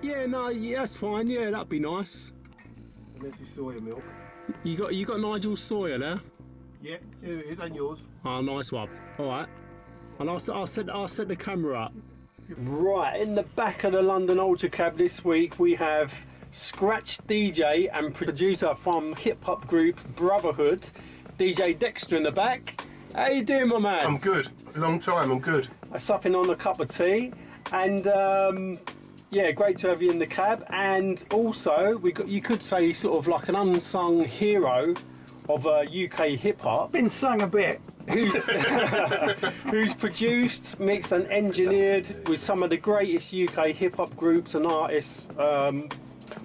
Yeah, no, yeah, that's fine. Yeah, that'd be nice. Unless it's soya milk. You got Nigel's soya there? Yeah, here it is, and yours. Oh, nice one. All right. And I'll set the camera up. Right, in the back of the London Ultra Cab this week we have Scratch DJ and producer from hip hop group Brotherhood, DJ Dexter in the back. How you doing, my man? I'm good. Long time. I'm good. I'm supping on a cup of tea, and yeah, great to have you in the cab. And also, you could say sort of like an unsung hero of UK hip hop. Been sung a bit. Who's produced, mixed and engineered with some of the greatest UK hip hop groups and artists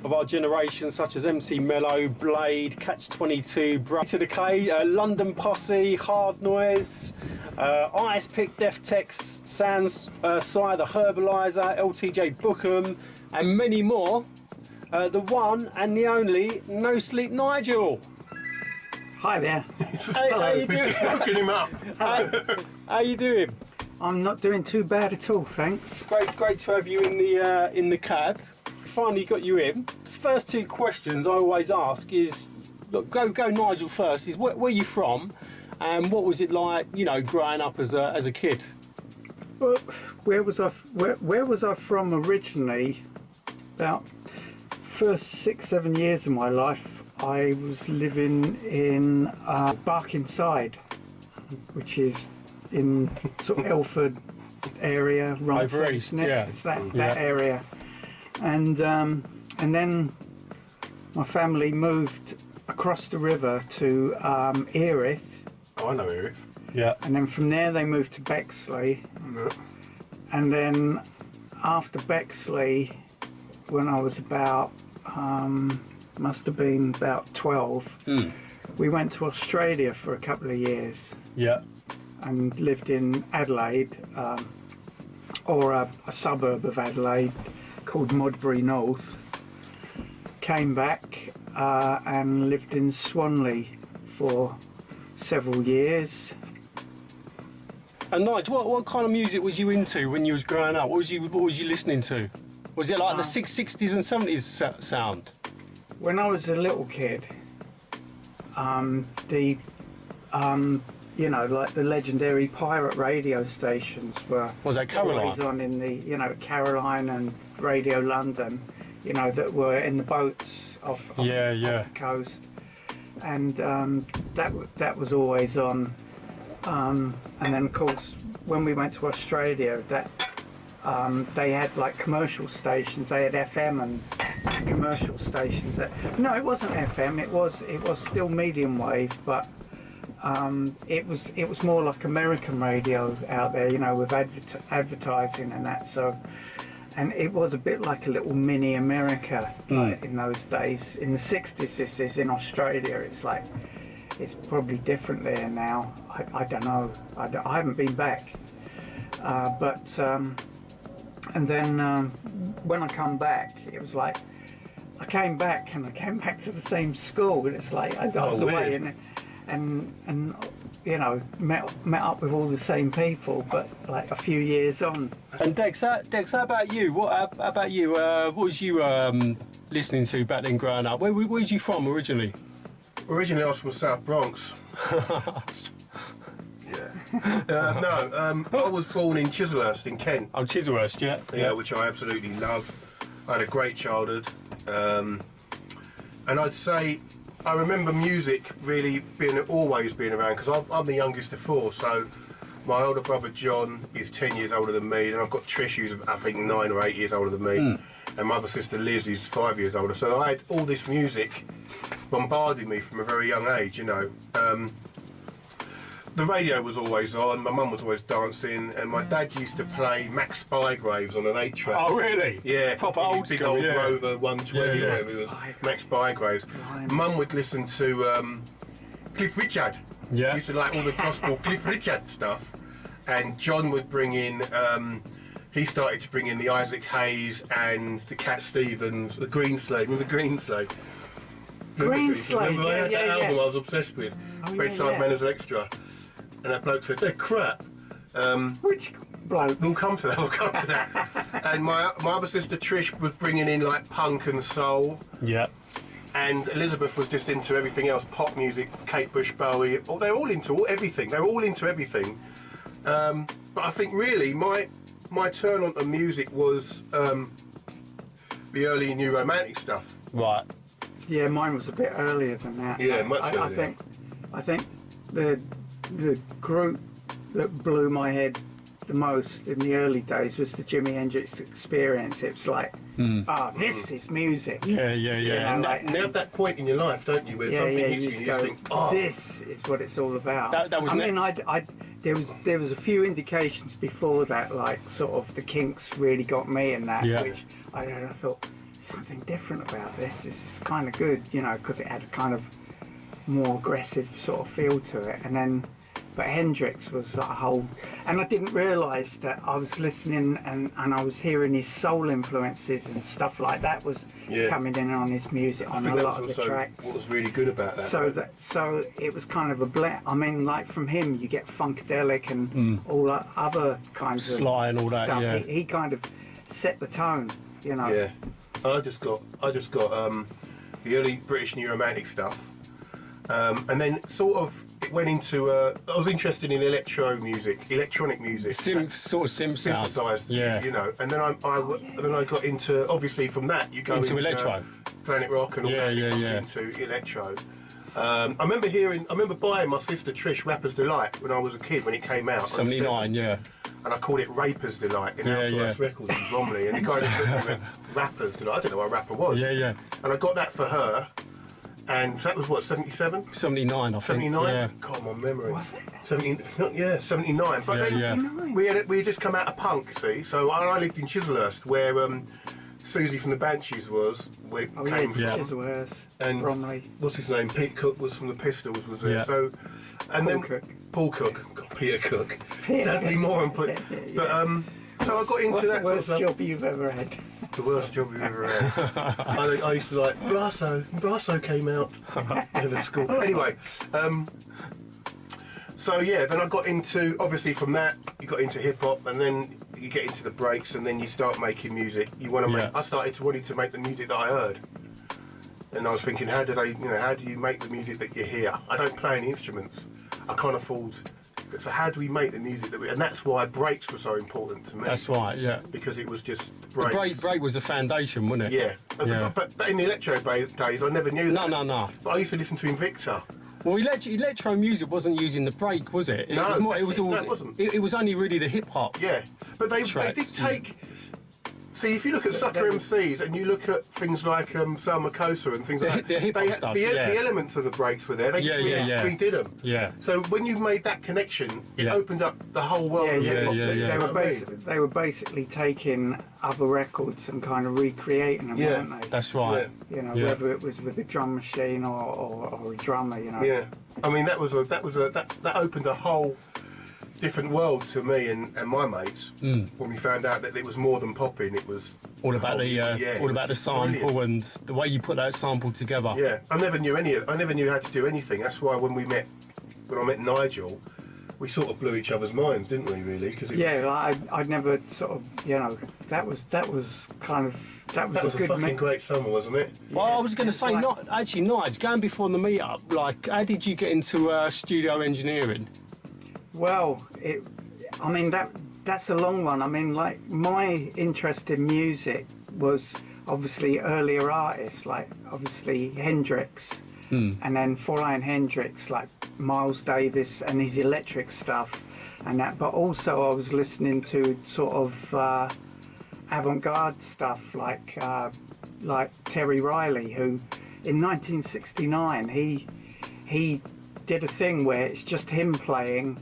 of our generation, such as MC Mello, Blade, Catch 22, to the K, London Posse, Hard Noise, Ice Pick, Deftex, Sans, the Herbalizer, LTJ Bookham, and many more. The one and the only No Sleep Nigel. Hi there. How you doing? Just woken him up. How you doing? I'm not doing too bad at all, thanks. Great to have you in the cab. Finally got you in. First two questions I always ask is, look, go Nigel first. Is where are you from, and what was it like, you know, growing up as a kid? Well, where was I from originally? About first 6-7 years of my life, I was living in Barkingside, which is in sort of Ilford area, Romford, isn't it? Yeah. It's that area. And then my family moved across the river to Erith. Oh, I know Erith. Yeah. And then from there they moved to Bexley. Yeah. And then after Bexley, when I was about, must have been about 12, we went to Australia for a couple of years. Yeah. And lived in Adelaide, or a suburb of Adelaide called Modbury North. Came back and lived in Swanley for several years. And Nigel, what kind of music was you into when you was growing up? What was you listening to? Was it like the 60s and 70s sound? When I was a little kid, you know, like the legendary pirate radio stations were Was that Caroline? always on in the, you know, Caroline and Radio London, you know, that were in the boats off the coast, and that was always on. And then of course when we went to Australia, that they had like commercial stations. They had FM and commercial stations. No, it wasn't FM. It was still medium wave, but it was more like American radio out there, you know, with advertising and that. So, and it was a bit like a little mini America like, in those days. In the 60s, this is in Australia. It's like, it's probably different there now. I don't know. I haven't been back. And then when I come back, it was like, I came back to the same school, and it's like I was away and you know, met up with all the same people, but like a few years on. And Dex, how about you? What about you? What was you listening to back then growing up? Where was you from originally? Originally, I was from South Bronx. I was born in Chislehurst in Kent. Oh, Chislehurst, yeah. Yeah, which I absolutely love. I had a great childhood, and I'd say I remember music really always being around, because I'm the youngest of four, so my older brother John is 10 years older than me, and I've got Trish who's I think 9 or 8 years older than me, and my other sister Liz is 5 years older, so I had all this music bombarding me from a very young age, you know. the radio was always on, my mum was always dancing, and my dad used to play Max Bygraves on an 8-track. Oh, really? Yeah, Proper old big school, old yeah. Rover 120, Yeah, yeah. whatever it was. Max Bygraves. Mum would listen to Cliff Richard. Yeah. Used to like all the gospel Cliff Richard stuff. And John would bring in, he started to bring in the Isaac Hayes and the Cat Stevens, the Green Slave. Remember the Green Slave? Green Slave, Remember they had yeah, that yeah, album yeah. I was obsessed with? Oh, Bedside yeah. Man as an Extra. And that bloke said, they're crap. Which bloke? We'll come to that, we'll come to that. And my other sister Trish was bringing in like punk and soul. Yeah. And Elizabeth was just into everything else, pop music, Kate Bush, Bowie. Oh, they're all into everything. They were all into everything. But I think really my turn on to music was the early New Romantic stuff. Right. Yeah, mine was a bit earlier than that. Yeah, much I earlier. I think the group that blew my head the most in the early days was the Jimi Hendrix Experience. It was like, this is music. Yeah, yeah, yeah. You know, And like, You have that point in your life, don't you, where something you hits you just and you just go, think, oh, this is what it's all about. That was I ne- mean, there was a few indications before that, like sort of the Kinks really got me in that, Yeah. which I thought something different about this. This is kind of good, you know, because it had a kind of more aggressive sort of feel to it, and then. But Hendrix was a whole, and I didn't realise that I was listening and I was hearing his soul influences and stuff like that was Yeah. coming in on his music I on think a that lot was of the also tracks. what was really good about that. So it was kind of a blend. I mean, like from him, you get funkadelic and all that other kinds Sly of and all that, stuff. yeah. He kind of set the tone, you know. Yeah, I just got the early British New Romantic stuff, and then sort of it went into. I was interested in electronic music, Sort of synth sound. synthesized, Yeah. you know. And then then I got into, obviously from that you go Into electro. Planet Rock and all Yeah, that yeah, comes yeah. into electro. I remember buying my sister Trish Rapper's Delight when I was a kid when it came out. on 79, yeah. and I called it Raper's Delight in Yeah, Outclass yeah. Records in Bromley, and the guy just looked at me and went, Rapper's Delight. I didn't know what a rapper was. Yeah, yeah. And I got that for her, and that was what, 77? 79, I think. 79? Yeah. God, my memory. Was it? 79. But Yeah, then yeah. we had just come out of punk, see, so I lived in Chislehurst, where Susie from the Banshees was, where it Oh came yeah, from. Chislehurst, And Bromley. what's his name? Pete Cook was from the Pistols, was there? Yeah. So, and Paul then Cook. Paul Cook, God, Peter Cook, Peter Dudley Cook. Moore, and put. But so I got into What's that the worst sort of stuff. job you've ever had? The worst job we've ever had. I used to like Brasso came out in the school. Anyway, so yeah, then I got into, obviously from that you got into hip hop, and then you get into the breaks, and then you start making music. You want to make. Yeah. I started wanting to make the music that I heard, and I was thinking, how do you make the music that you hear? I don't play any instruments. I can't afford. So how do we make the music that we? And that's why breaks were so important to me. That's right, yeah. Because it was just The breaks. break was the foundation, wasn't it? Yeah. Yeah. But in the electro days, I never knew that. No. But I used to listen to Invicta. Well, electro music wasn't using the break, was it? No, it was that's was it. all. No, it wasn't. It was only really the hip hop. Yeah. But they did Tracks, take. See, if you look at Sucker MCs and you look at things like Sal Makosa and things like that, the hip-hop stuff, yeah. the elements of the breaks were there. They just Yeah. redid them. Yeah. So when you made that connection, it Yeah. opened up the whole world of Yeah, hip hop. yeah, to you, yeah. you They know were what I mean? they were basically taking other records and kind of recreating them, Yeah. weren't they? That's right. You know, Yeah. whether it was with a drum machine or a drummer, you know. Yeah, I mean that opened a whole different world to me and my mates when we found out that it was more than popping. It was All about it all was about the just sample brilliant. and the way you put that sample together. Yeah, I never knew how to do anything. That's why when I met Nigel, we sort of blew each other's minds, didn't we? Really? Because I'd never sort of, you know, that was that was a a good fucking great summer, wasn't it? Well, I was going to it's say, like- Nigel, going before the meet-up, like, how did you get into studio engineering? Well, that's a long one. I mean, like, my interest in music was obviously earlier artists, like obviously Hendrix, and then following Hendrix, like Miles Davis and his electric stuff, and that. But also, I was listening to sort of avant-garde stuff, like Terry Riley, who in 1969 he did a thing where it's just him playing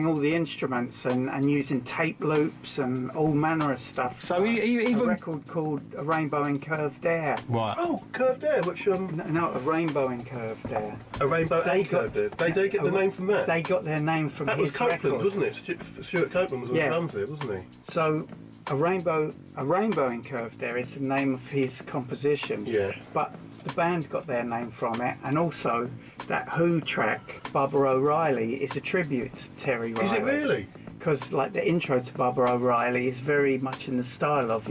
all the instruments and using tape loops and all manner of stuff. So he even a record called A Rainbow in Curved Air. Right. Oh, Curved Air, which No, A Rainbow in Curved Air. A Rainbow and Curved Air. They get the name from that. They got their name from that his was Copeland, record. wasn't it? Stuart Copeland was on the drums there, wasn't he? So A Rainbow in Curved Air is the name of his composition. Yeah. But the band got their name from it, and also that Who track, Bubba O'Reilly, is a tribute to Terry Riley. Is it really? Because like the intro to Bubba O'Reilly is very much in the style of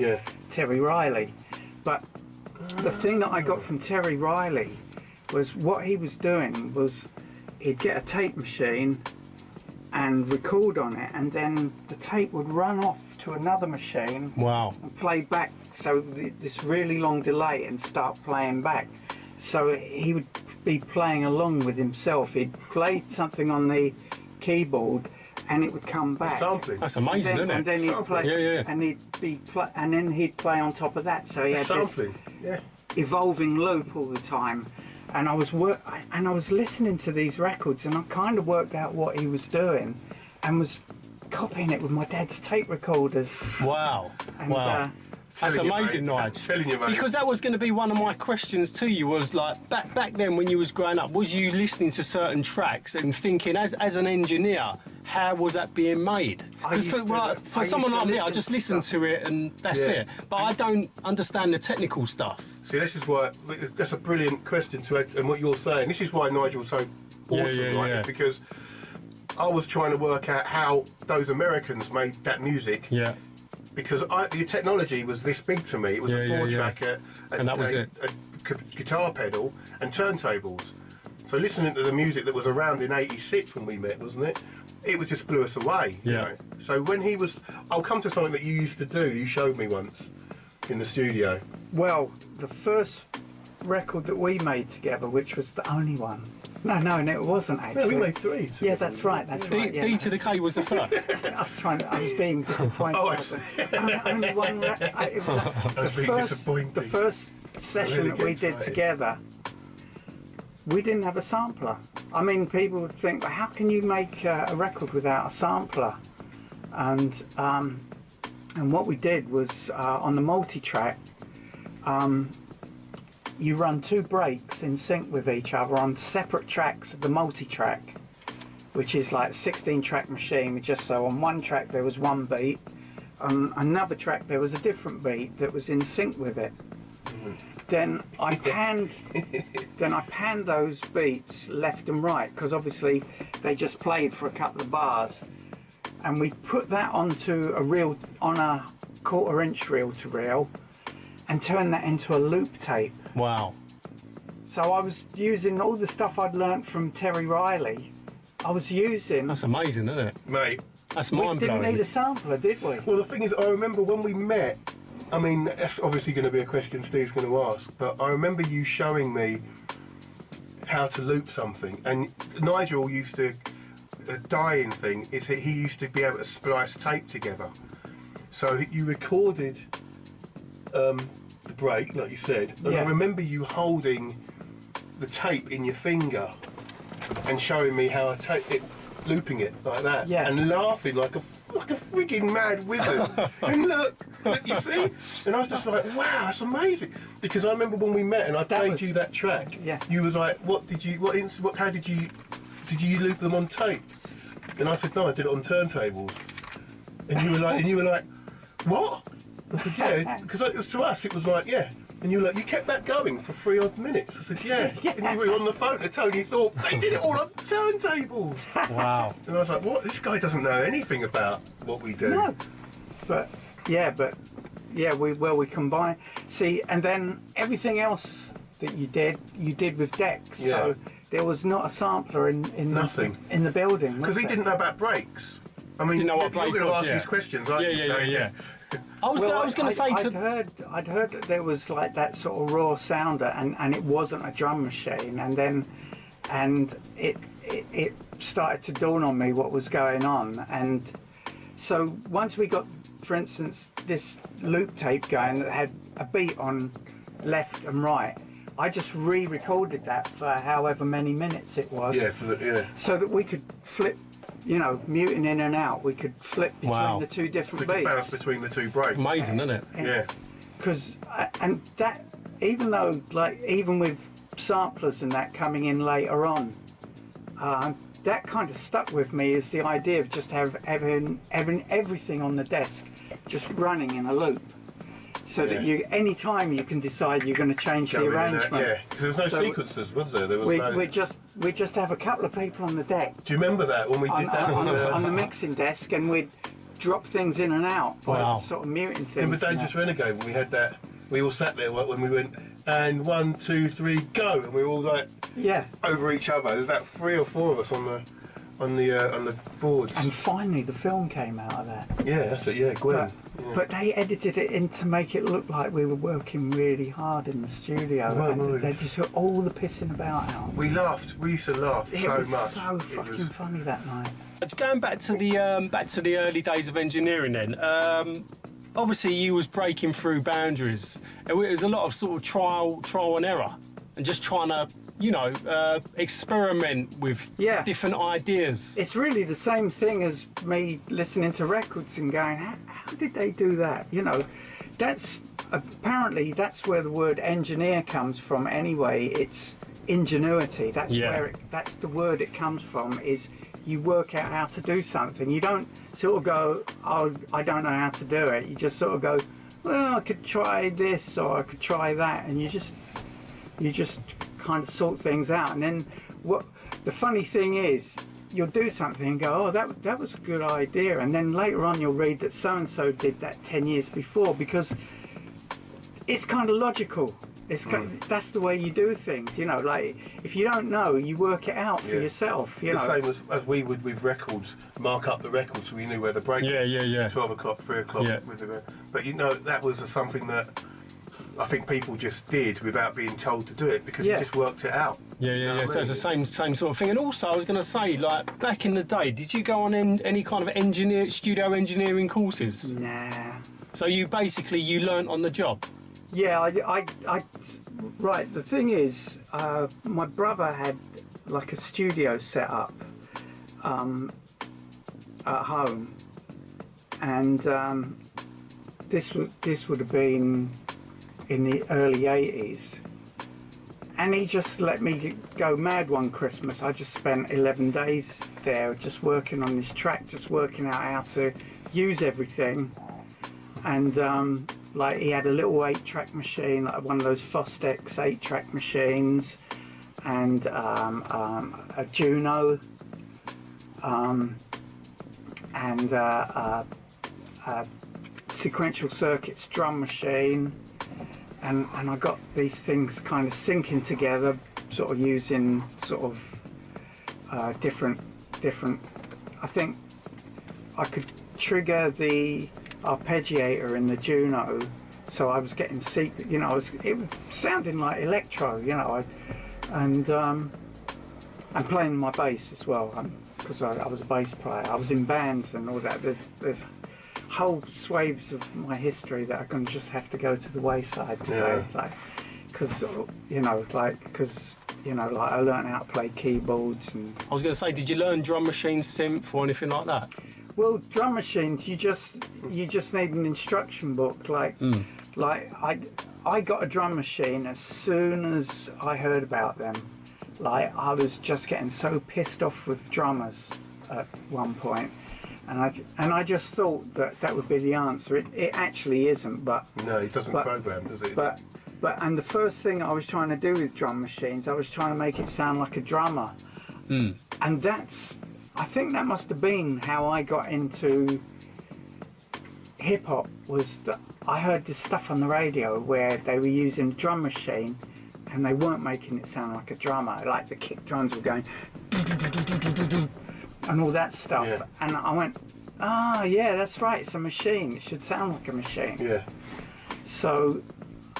Terry Riley. But the thing that I got from Terry Riley was what he was doing was he'd get a tape machine and record on it, and then the tape would run off to another machine and play back, so this really long delay, and start playing back. So he would be playing along with himself. He'd play something on the keyboard and it would come back. Sampling. That's amazing, isn't it? And then he'd play, and then he'd play on top of that. So he had sampling. this evolving loop all the time. And I was listening to these records, and I kind of worked out what he was doing, and was copying it with my dad's tape recorders. Wow. And, That's amazing, Nigel. Telling you, mate. Because that was going to be one of my questions to you. Was like back then when you was growing up, was you listening to certain tracks and thinking, as an engineer, how was that being made? Because for someone like me, I just listen to it and that's it. But I don't understand the technical stuff. See, this is why that's a brilliant question to add, and what you're saying. This is why Nigel's so awesome, right? It's because I was trying to work out how those Americans made that music. Yeah. Because the technology was this big to me. It was a four-track, and that was a guitar pedal and turntables. So listening to the music that was around in '86 when we met, wasn't it? It was just blew us away. Yeah. You know? So when he was, I'll come to something that you used to do. You showed me once in the studio. Well, the first record that we made together, which was the only one. No, it wasn't actually. No, we made three. Yeah, that's right. D to the K was the first. I was being disappointed. Only one. It was disappointed. The first session that we did together, we didn't have a sampler. I mean, people would think, well, how can you make a record without a sampler? And what we did was on the multi-track. You run two breaks in sync with each other on separate tracks of the multi-track, which is like a 16-track machine, just so on one track there was one beat, on another track there was a different beat that was in sync with it. Then I panned those beats left and right, because obviously they just played for a couple of bars, and we put that onto a reel, on a 1/4-inch reel-to-reel, and turned that into a loop tape. Wow. So I was using all the stuff I'd learnt from Terry Riley. I was using... That's amazing, isn't it? Mate. That's We mind-blowing. didn't need a sampler, did we? Well, the thing is, I remember when we met, I mean, that's obviously going to be a question Steve's going to ask, but I remember you showing me how to loop something. And Nigel used to, a dying thing, is that he used to be able to splice tape together. So you recorded the break, like you said, and I remember you holding the tape in your finger and showing me how to take it, looping it like that, and laughing like a frigging mad wizard. And look, you see? And I was just like, wow, that's amazing. Because I remember when we met and I played you that track, you was like, how did you loop them on tape? And I said, no, I did it on turntables. And you were like, what? I said, yeah, because it was to us, it was like, yeah. And you were like, you kept that going for 3 odd minutes. I said, yeah. And you were on the phone to Tony thought, they did it all on turntables. Wow. And I was like, what? This guy doesn't know anything about what we do. No. But we combine. See, and then everything else that you did with Dex. Yeah. So there was not a sampler in Nothing. In the building. Because he didn't know about breaks. I mean, Didn't know what you're break going to was, ask these questions, aren't you? Yeah. I was going to say I'd heard that there was like that sort of raw sounder, and it wasn't a drum machine, and it started to dawn on me what was going on, and so once we got, for instance, this loop tape going that had a beat on left and right, I just re-recorded that for however many minutes it was. Yeah, so that we could flip, you know, muting in and out. We could flip between the two different so beats. Bounce between the two breaks. Amazing, isn't it? Yeah. Because and that, even though like even with samplers and that coming in later on, that kind of stuck with me, is the idea of just having everything on the desk just running in a loop, so that you, any time you can decide you're going to change the arrangement. Yeah, because there was no sequences, was there? There was we just have a couple of people on the deck. Do you remember that when we did that on the mixing desk, and we'd drop things in and out by sort of muting things. Remember Dangerous Renegade when we had that? We all sat there when we went, and 1, 2, 3, go, and we were all like over each other. There was about 3 or 4 of us on the boards. And finally, the film came out of that. Yeah, that's it. Yeah, Gwen. But they edited it in to make it look like we were working really hard in the studio. And they just took all the pissing about out. We laughed. We used to laugh so much. It was so fucking funny that night. Going back to the early days of engineering, then. Obviously, you was breaking through boundaries. It was a lot of sort of trial and error, and just trying to, you know, experiment with different ideas. It's really the same thing as me listening to records and going, how did they do that? You know, apparently that's where the word engineer comes from anyway. It's ingenuity. That's that's the word it comes from, is you work out how to do something. You don't sort of go, oh, I don't know how to do it. You just sort of go, well, I could try this or I could try that, and you just kind of sort things out. And then what the funny thing is, you'll do something and go, oh, that was a good idea, and then later on you'll read that so and so did that 10 years before, because it's kind of logical. It's that's the way you do things, you know. Like, if you don't know, you work it out for yourself. You know, the same as we would with records, mark up the records so we knew where the break was. 12 o'clock, 3 o'clock. Yeah. But you know, that was something that I think people just did without being told to do it, because you just worked it out. Yeah. So it's the same sort of thing. And also, I was going to say, like, back in the day, did you go on any kind of studio engineering courses? Nah. So you learnt on the job. Yeah, right. The thing is, my brother had like a studio set up at home, and this would have been in the early '80s, and he just let me go mad one Christmas. I just spent 11 days there, just working on this track, just working out how to use everything, and. Like, he had a little 8-track machine, like one of those Fostex 8-track machines, and a Juno, and a sequential circuits drum machine, and I got these things kind of syncing together, sort of using sort of different. I think I could trigger the arpeggiator in the Juno, so I was getting you know, it was sounding like electro, you know, and playing my bass as well, because I was a bass player. I was in bands and all that. There's whole swathes of my history that are going to just have to go to the wayside today, like, because I learned how to play keyboards. And I was going to say, did you learn drum machine, synth, or anything like that? Well, drum machines, you just need an instruction book. Like I got a drum machine as soon as I heard about them. Like, I was just getting so pissed off with drummers at one point, and I just thought that would be the answer. It actually isn't, but no, it doesn't program, does it? But and the first thing I was trying to do with drum machines, I was trying to make it sound like a drummer, and I think that must have been how I got into hip hop. Was that I heard this stuff on the radio where they were using a drum machine and they weren't making it sound like a drummer. Like, the kick drums were going and all that stuff. Yeah. And I went, yeah, that's right, it's a machine. It should sound like a machine. Yeah. So,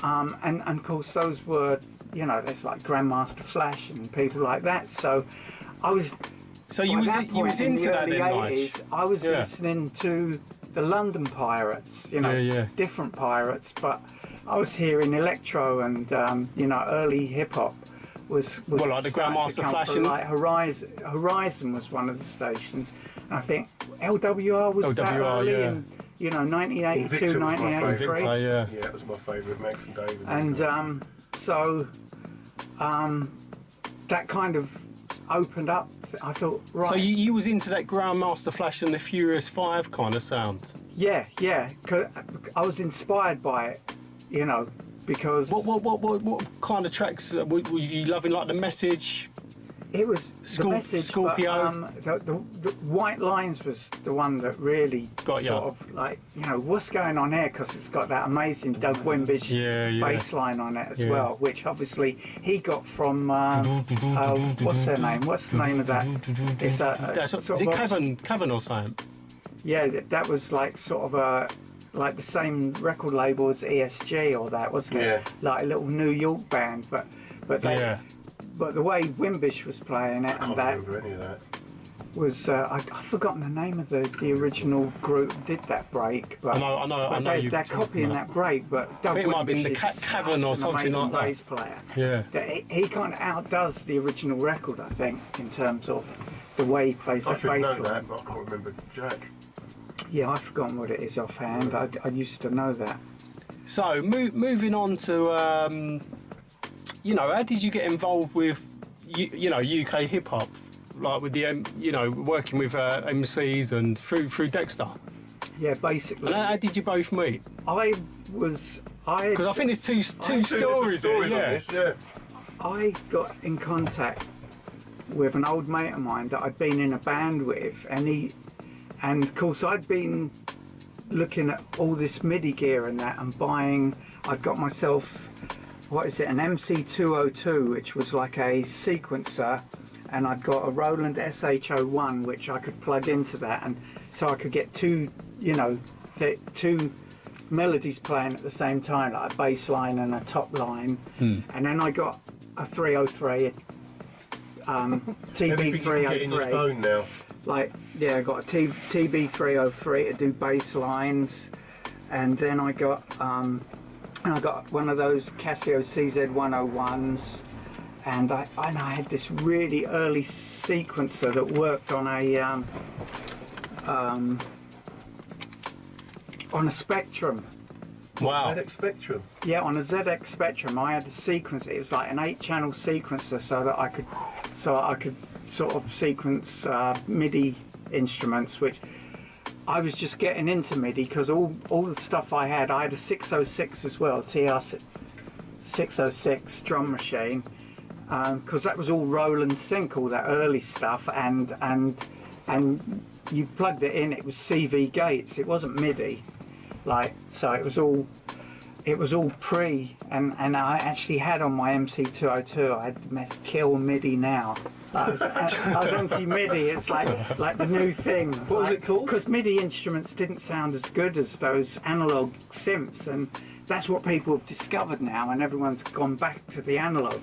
and of course those were, you know, there's like Grandmaster Flash and people like that. So I was... So you was into that in the 80s. I was listening to the London Pirates, you know, different pirates, but I was hearing electro and you know, early hip hop was well, like the starting to Grandmaster come Flash through, and like Horizon was one of the stations, and I think LWR was that LWR, early yeah. in, you know, 1982, Invicta was my favourite. 1983. Yeah. Yeah, it was my favourite, Max and David. And so that kind of opened up. I thought, right. So you was into that Grandmaster Flash and the Furious 5 kind of sound? Yeah, 'cause I was inspired by it, you know, because What kind of tracks were you loving? Like The Message? it was the message. Scorpio? But, the White Lines was the one that really Got ya. sort of like, you know, what's going on here? Because it's got that amazing Doug Wimbish bass line on it as well, which obviously he got from what's their name? What's the name of that? It's Is it Cavern or something? Yeah, that was like sort of a like the same record label as ESG or that, wasn't it? Yeah. Like a little New York band, but they, but the way Wimbish was playing it, I and can't that remember any of that. was I've forgotten the name of the original group who did that break. But I know they're copying that break, but Doug it might have been Wimbish the is Cavern or such an something amazing like that. bass player. Yeah. That he kind of outdoes the original record, I think, in terms of the way he plays I that should know bass line. that, but I can't remember Jack. Yeah, I've forgotten what it is offhand. I used to know that. So moving on to you know, how did you get involved with you know, UK hip hop, like with the you know, working with MCs and through Dexter? Yeah, basically. And how did you both meet? Because I think there's two stories there. on this, yeah. I got in contact with an old mate of mine that I'd been in a band with, and of course I'd been looking at all this MIDI gear and that, and I'd got myself, what is it, an MC202, which was like a sequencer, and I'd got a Roland SH01, which I could plug into that, and so I could get two melodies playing at the same time, like a bass line and a top line. And then I got a 303, Everything you can get in your TB303. phone now. Like, yeah, I got a TB303 to do bass lines, and then I got one of those Casio CZ101s, and I had this really early sequencer that worked on a Spectrum. Wow. ZX Spectrum. Yeah, on a ZX Spectrum, I had a sequencer. It was like an 8-channel sequencer, so that I could sort of sequence MIDI instruments, which I was just getting into MIDI because all the stuff I had a 606 as well, TR 606 drum machine, because that was all Roland sync, all that early stuff, and you plugged it in. It was CV gates. It wasn't MIDI, like, so it was all pre, and I actually had on my MC202, I had Kill MIDI Now. I was anti-MIDI. It's like the new thing. What was it called? Because MIDI instruments didn't sound as good as those analog synths, and that's what people have discovered now, and everyone's gone back to the analog.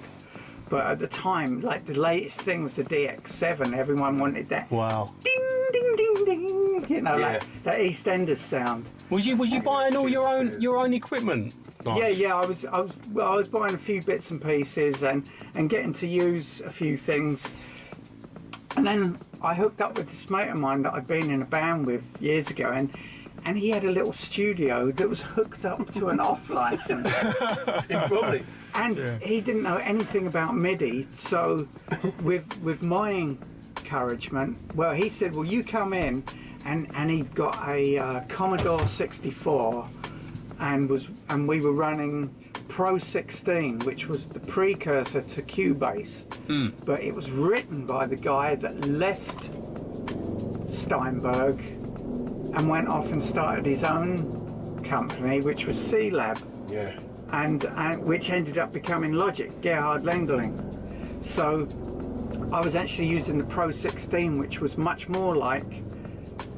But at the time, like, the latest thing was the DX7. Everyone wanted that. Wow. Ding, ding, ding, ding. You know, Yeah. like that EastEnders sound. Was you buying all your own equipment? Like, Yeah, I was buying a few bits and pieces and getting to use a few things. And then I hooked up with this mate of mine that I'd been in a band with years ago, and he had a little studio that was hooked up to an off license. Probably. And he didn't know anything about MIDI, so with my encouragement, well, he said, well, you come in, and he got a Commodore 64, and we were running Pro 16, which was the precursor to Cubase, but it was written by the guy that left Steinberg and went off and started his own company, which was C-Lab. Yeah. And which ended up becoming Logic, Gerhard Lengling. So I was actually using the Pro 16, which was much more like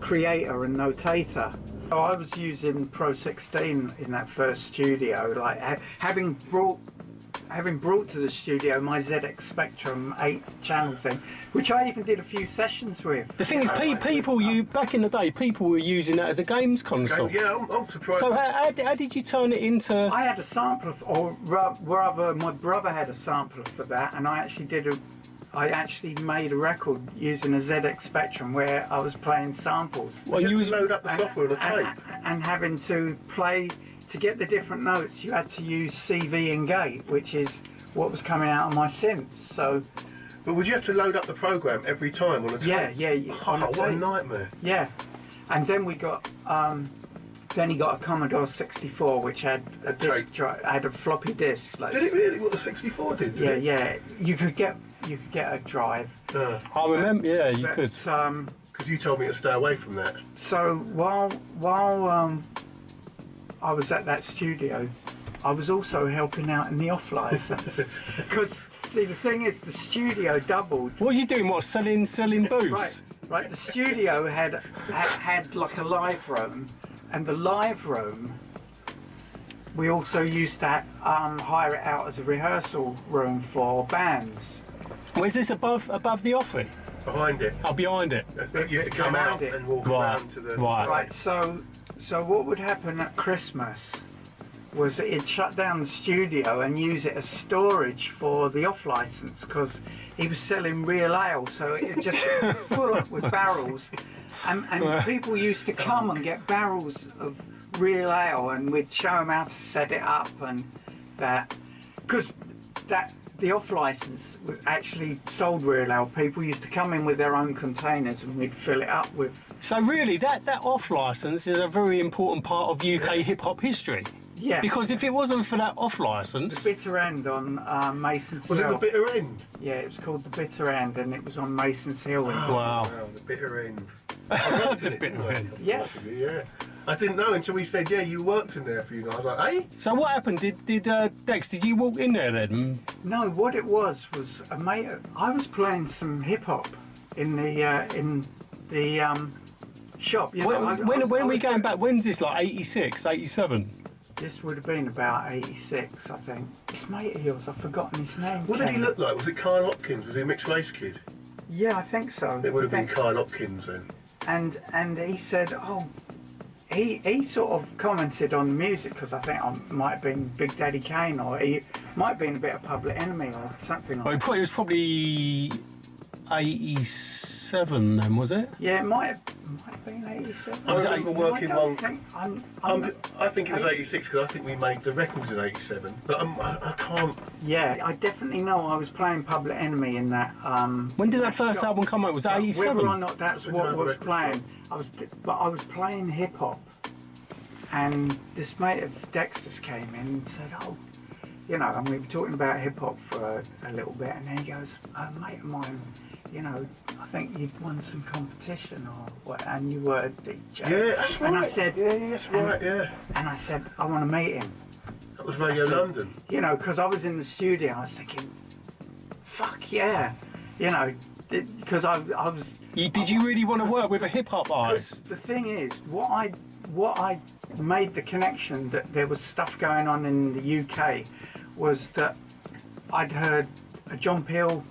Creator and Notator. So I was using Pro 16 in that first studio, like having brought having brought to the studio my ZX Spectrum 8-channel thing, which I even did a few sessions with. The thing is, back in the day, people were using that as a games console. Yeah, I'm surprised. So how did you turn it into? I had a sampler, or rather, my brother had a sampler for that, and I actually made a record using a ZX Spectrum where I was playing samples. Well, you load up the software on a tape. And having to play, to get the different notes, you had to use CV and gate, which is what was coming out of my synths. So, but would you have to load up the program every time on a tape? Yeah. Oh, what a nightmare. Yeah. And then we got, then he got a Commodore 64, which had a disc drive, had a floppy disk. Like, did it really? What the 64 did? Yeah. You could get a drive. I remember. Yeah, you could. Because you told me to stay away from that. So while I was at that studio, I was also helping out in the off license. Because see, the thing is, the studio doubled. What are you doing? What, selling booths? Right. The studio had like a live room, and the live room we also used to hire it out as a rehearsal room for bands. Where's this above the offing? Behind it. Oh, behind it. You had to come out and walk around to the... Right, so what would happen at Christmas was that he'd shut down the studio and use it as storage for the off license, because he was selling real ale, so it just full up with barrels, and people used to come and get barrels of real ale, and we'd show them how to set it up, and that, because the off license was actually sold real ale. People used to come in with their own containers, and we'd fill it up with. So really, that off license is a very important part of UK hip hop history. Yeah. Because if it wasn't for that off license, the Bitter End on Mason's Hill. Was it the Bitter End? Yeah, it was called the Bitter End, and it was on Mason's Hill. Wow, the Bitter End. the Bitter End. Yeah. I didn't know until we said, yeah, you worked in there for you guys. I was like, hey? So what happened? Did Dex, did you walk in there then? No, what it was a mate. I was playing some hip hop in the shop. You know, when are we going back? When's this, like 86, 87? This would have been about 86, I think. This mate of yours, I've forgotten his name. What did he look like? Was it Kyle Hopkins? Was he a mixed race kid? Yeah, I think so. It would have been Kyle Hopkins then. And he said, he sort of commented on the music, because I think I might have been Big Daddy Kane, or he might have been a bit of Public Enemy or something like that. It was probably 87 then, was it? Yeah, it might have been 87. I remember working one. I think it was 86, because I think we made the records in 87. But I can't. Yeah, I definitely know I was playing Public Enemy in that. When did that first album come out? Was that 87? Whether or not that's what I was playing, I was playing hip hop, and this mate of Dexter's came in and said, and we were talking about hip hop for a little bit, and then he goes, a mate of mine, I think you'd won some competition or what, and you were a DJ. Yeah, that's right. And I said, that's right, yeah. And I said, I want to meet him. That was Radio London. Because I was in the studio, I was thinking, fuck yeah, because I was. Did you really want to work with a hip hop artist? The thing is, what I made the connection that there was stuff going on in the UK was that I'd heard a John Peel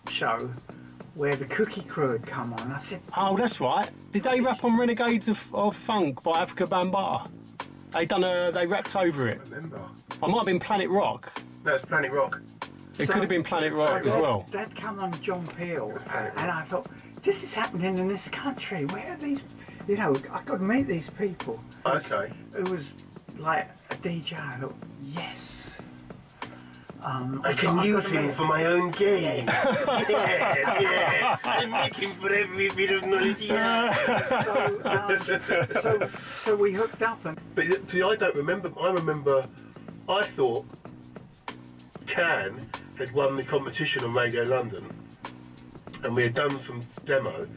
show where the Cookie Crew had come on. I said, oh, that's right. Did they rap on Renegades of Funk by Africa Bambaataa? They rapped over it. I remember. I might have been Planet Rock. No, it's Planet Rock. It could have been Planet Rock as well. They'd come on John Peel, and I thought, this is happening in this country. Where are these? I've got to meet these people. Okay. It was like a DJ. I thought, yes. I can use him for my own gain. yeah. I'm looking for every bit of knowledge. So we hooked up. But see, I don't remember. I thought Can had won the competition on Radio London, and we had done some demo,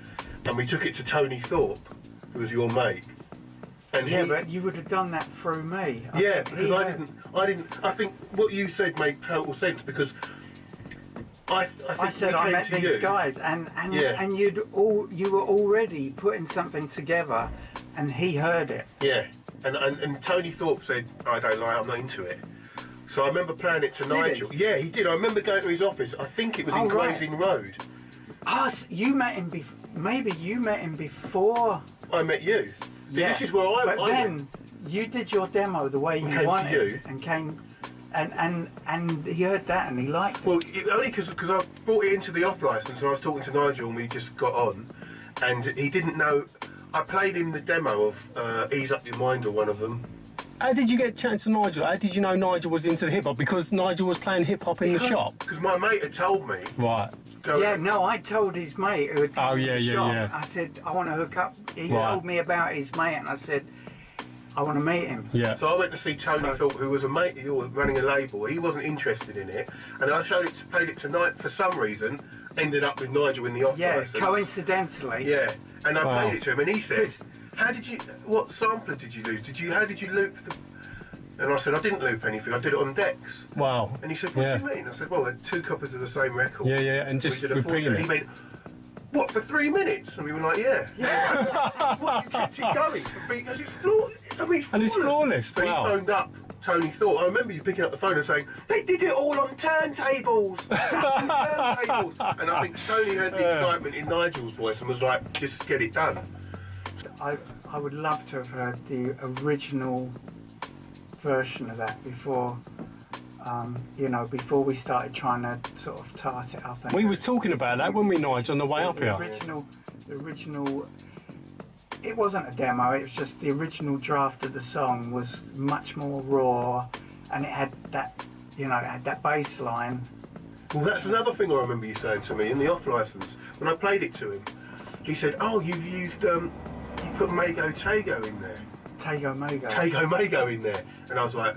and we took it to Tony Thorpe, who was your mate. And but you would have done that through me. Because I didn't. I think what you said made total sense, because I said I met these guys, and you were already putting something together, and he heard it. Yeah, and Tony Thorpe said, I don't like, I'm not into it. So I remember playing it to Nigel. Yeah, he did. I remember going to his office. I think it was in Closing Road. Ah, so you met him maybe you met him before. I met you. Yeah. This is where I then you did your demo the way you wanted and came and he heard that and he liked it. Well, only because I brought it into the off license and I was talking to Nigel and we just got on, and he didn't know. I played him the demo of Ease Up Your Mind or one of them. How did you get a chance to Nigel? How did you know Nigel was into hip hop? Because Nigel was playing hip hop in the shop. Because my mate had told me. Right. I told his mate who had come to the shop. Yeah. I said, I want to hook up. He told me about his mate and I said, I want to meet him. Yeah. So I went to see Tony Thorpe, who was a mate who was running a label. He wasn't interested in it. And then I played it tonight for some reason, ended up with Nigel in the off license. Coincidentally. Yeah. And I played it to him and he said, what sampler did you lose? How did you loop the... And I said, I didn't loop anything, I did it on Dex. Wow. And he said, what do you mean? I said, well, they're 2 copies of the same record. Yeah, and just repeating it. And he went, what, for 3 minutes? And we were like, yeah. What, you kept it going? Because it's flawless. I mean, it's flawless. And it's flawless, So he phoned up Tony Thorpe. I remember you picking up the phone and saying, they did it all on turntables. And I think Tony heard the excitement in Nigel's voice and was like, just get it done. I would love to have heard the original version of that before, before we started trying to sort of tart it up. We was talking about that when we Nigel on the way up here. The original, it wasn't a demo, it was just the original draft of the song was much more raw and it had that, it had that bass line. Well, that's another thing I remember you saying to me in the off license. When I played it to him, he said, oh, you've used, you put Mago Tago in there. Tago Mago in there. And I was like,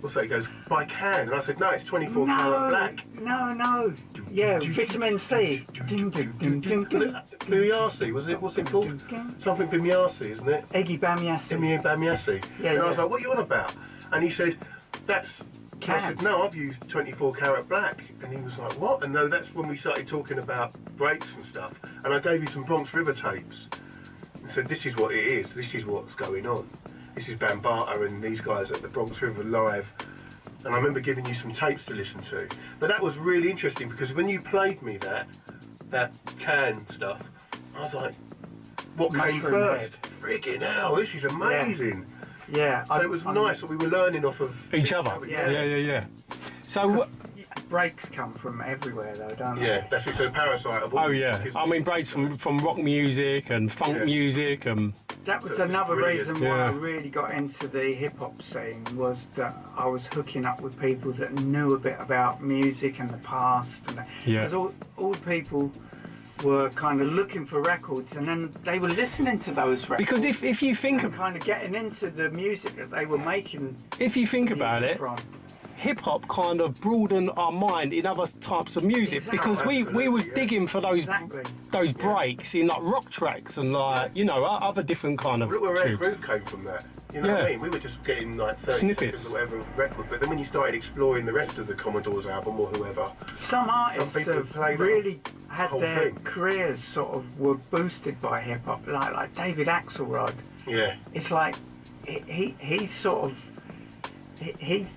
what's that? He goes, by can. And I said, no, it's 24 karat black. No. Yeah, vitamin C. Bimiasi, was it? What's it called? Something Bimiasi, isn't it? Eggy Bamiasi. Bamiasi. Yeah, and I was like, what are you on about? And he said, that's... Can. I said, no, I've used 24 karat black. And he was like, what? And no, that's when we started talking about breaks and stuff. And I gave you some Bronx River tapes. And said, this is what it is. This is what's going on. This is Bambaataa and these guys at the Bronx River live. And I remember giving you some tapes to listen to. But that was really interesting because when you played me that can stuff, I was like, what came first? Friggin' hell, this is amazing. Yeah. So it was nice that we were learning off of each other. Yeah. So breaks come from everywhere though, don't they? Yeah, that's a parasite of all. Oh yeah. I mean breaks from rock music and funk music and... That was another reason why I really got into the hip-hop scene, was that I was hooking up with people that knew a bit about music and the past. Because all people were kind of looking for records and then they were listening to those records. Because if you think of... kind of getting into the music that they were making. If you think about it, hip-hop kind of broadened our mind in other types of music because we was digging for those breaks in like rock tracks and like other different kind of Look where tubes. Groove came from that. You know what I mean? We were just getting like 30 snippets seconds or whatever of record, but then when you started exploring the rest of the Commodores album or whoever, some artists have really had their thing. careers sort of were boosted by hip-hop, like David Axelrod. Yeah. It's like he sort of he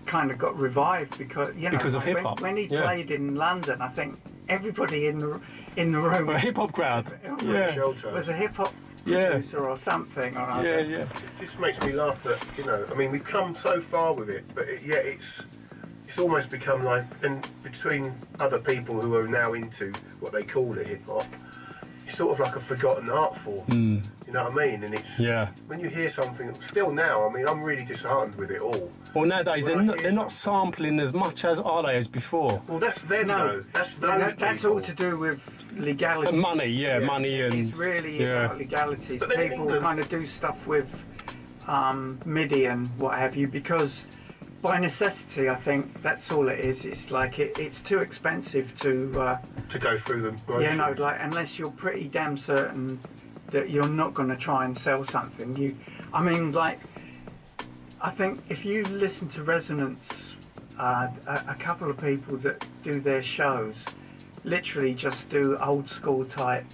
kind of got revived because of hip hop. When he played in London, I think everybody in the room, a hip hop crowd, was a hip hop producer or something. Or other. It just makes me laugh that I mean, we've come so far with it, but it's almost become like, and between other people who are now into what they call it hip hop, it's sort of like a forgotten art form. You know what I mean? And it's when you hear something still now. I mean, I'm really disheartened with it all. Well, nowadays they're not sampling as much as they before. Well, that's them though. That's those That's people. all to do with legality. And money, money and... It's really about legalities. But then people kind of do stuff with MIDI and what have you because by necessity, I think that's all it is. It's like it's too expensive to go through them. Unless you're pretty damn certain that you're not going to try and sell something. I think if you listen to Resonance, a couple of people that do their shows literally just do old school type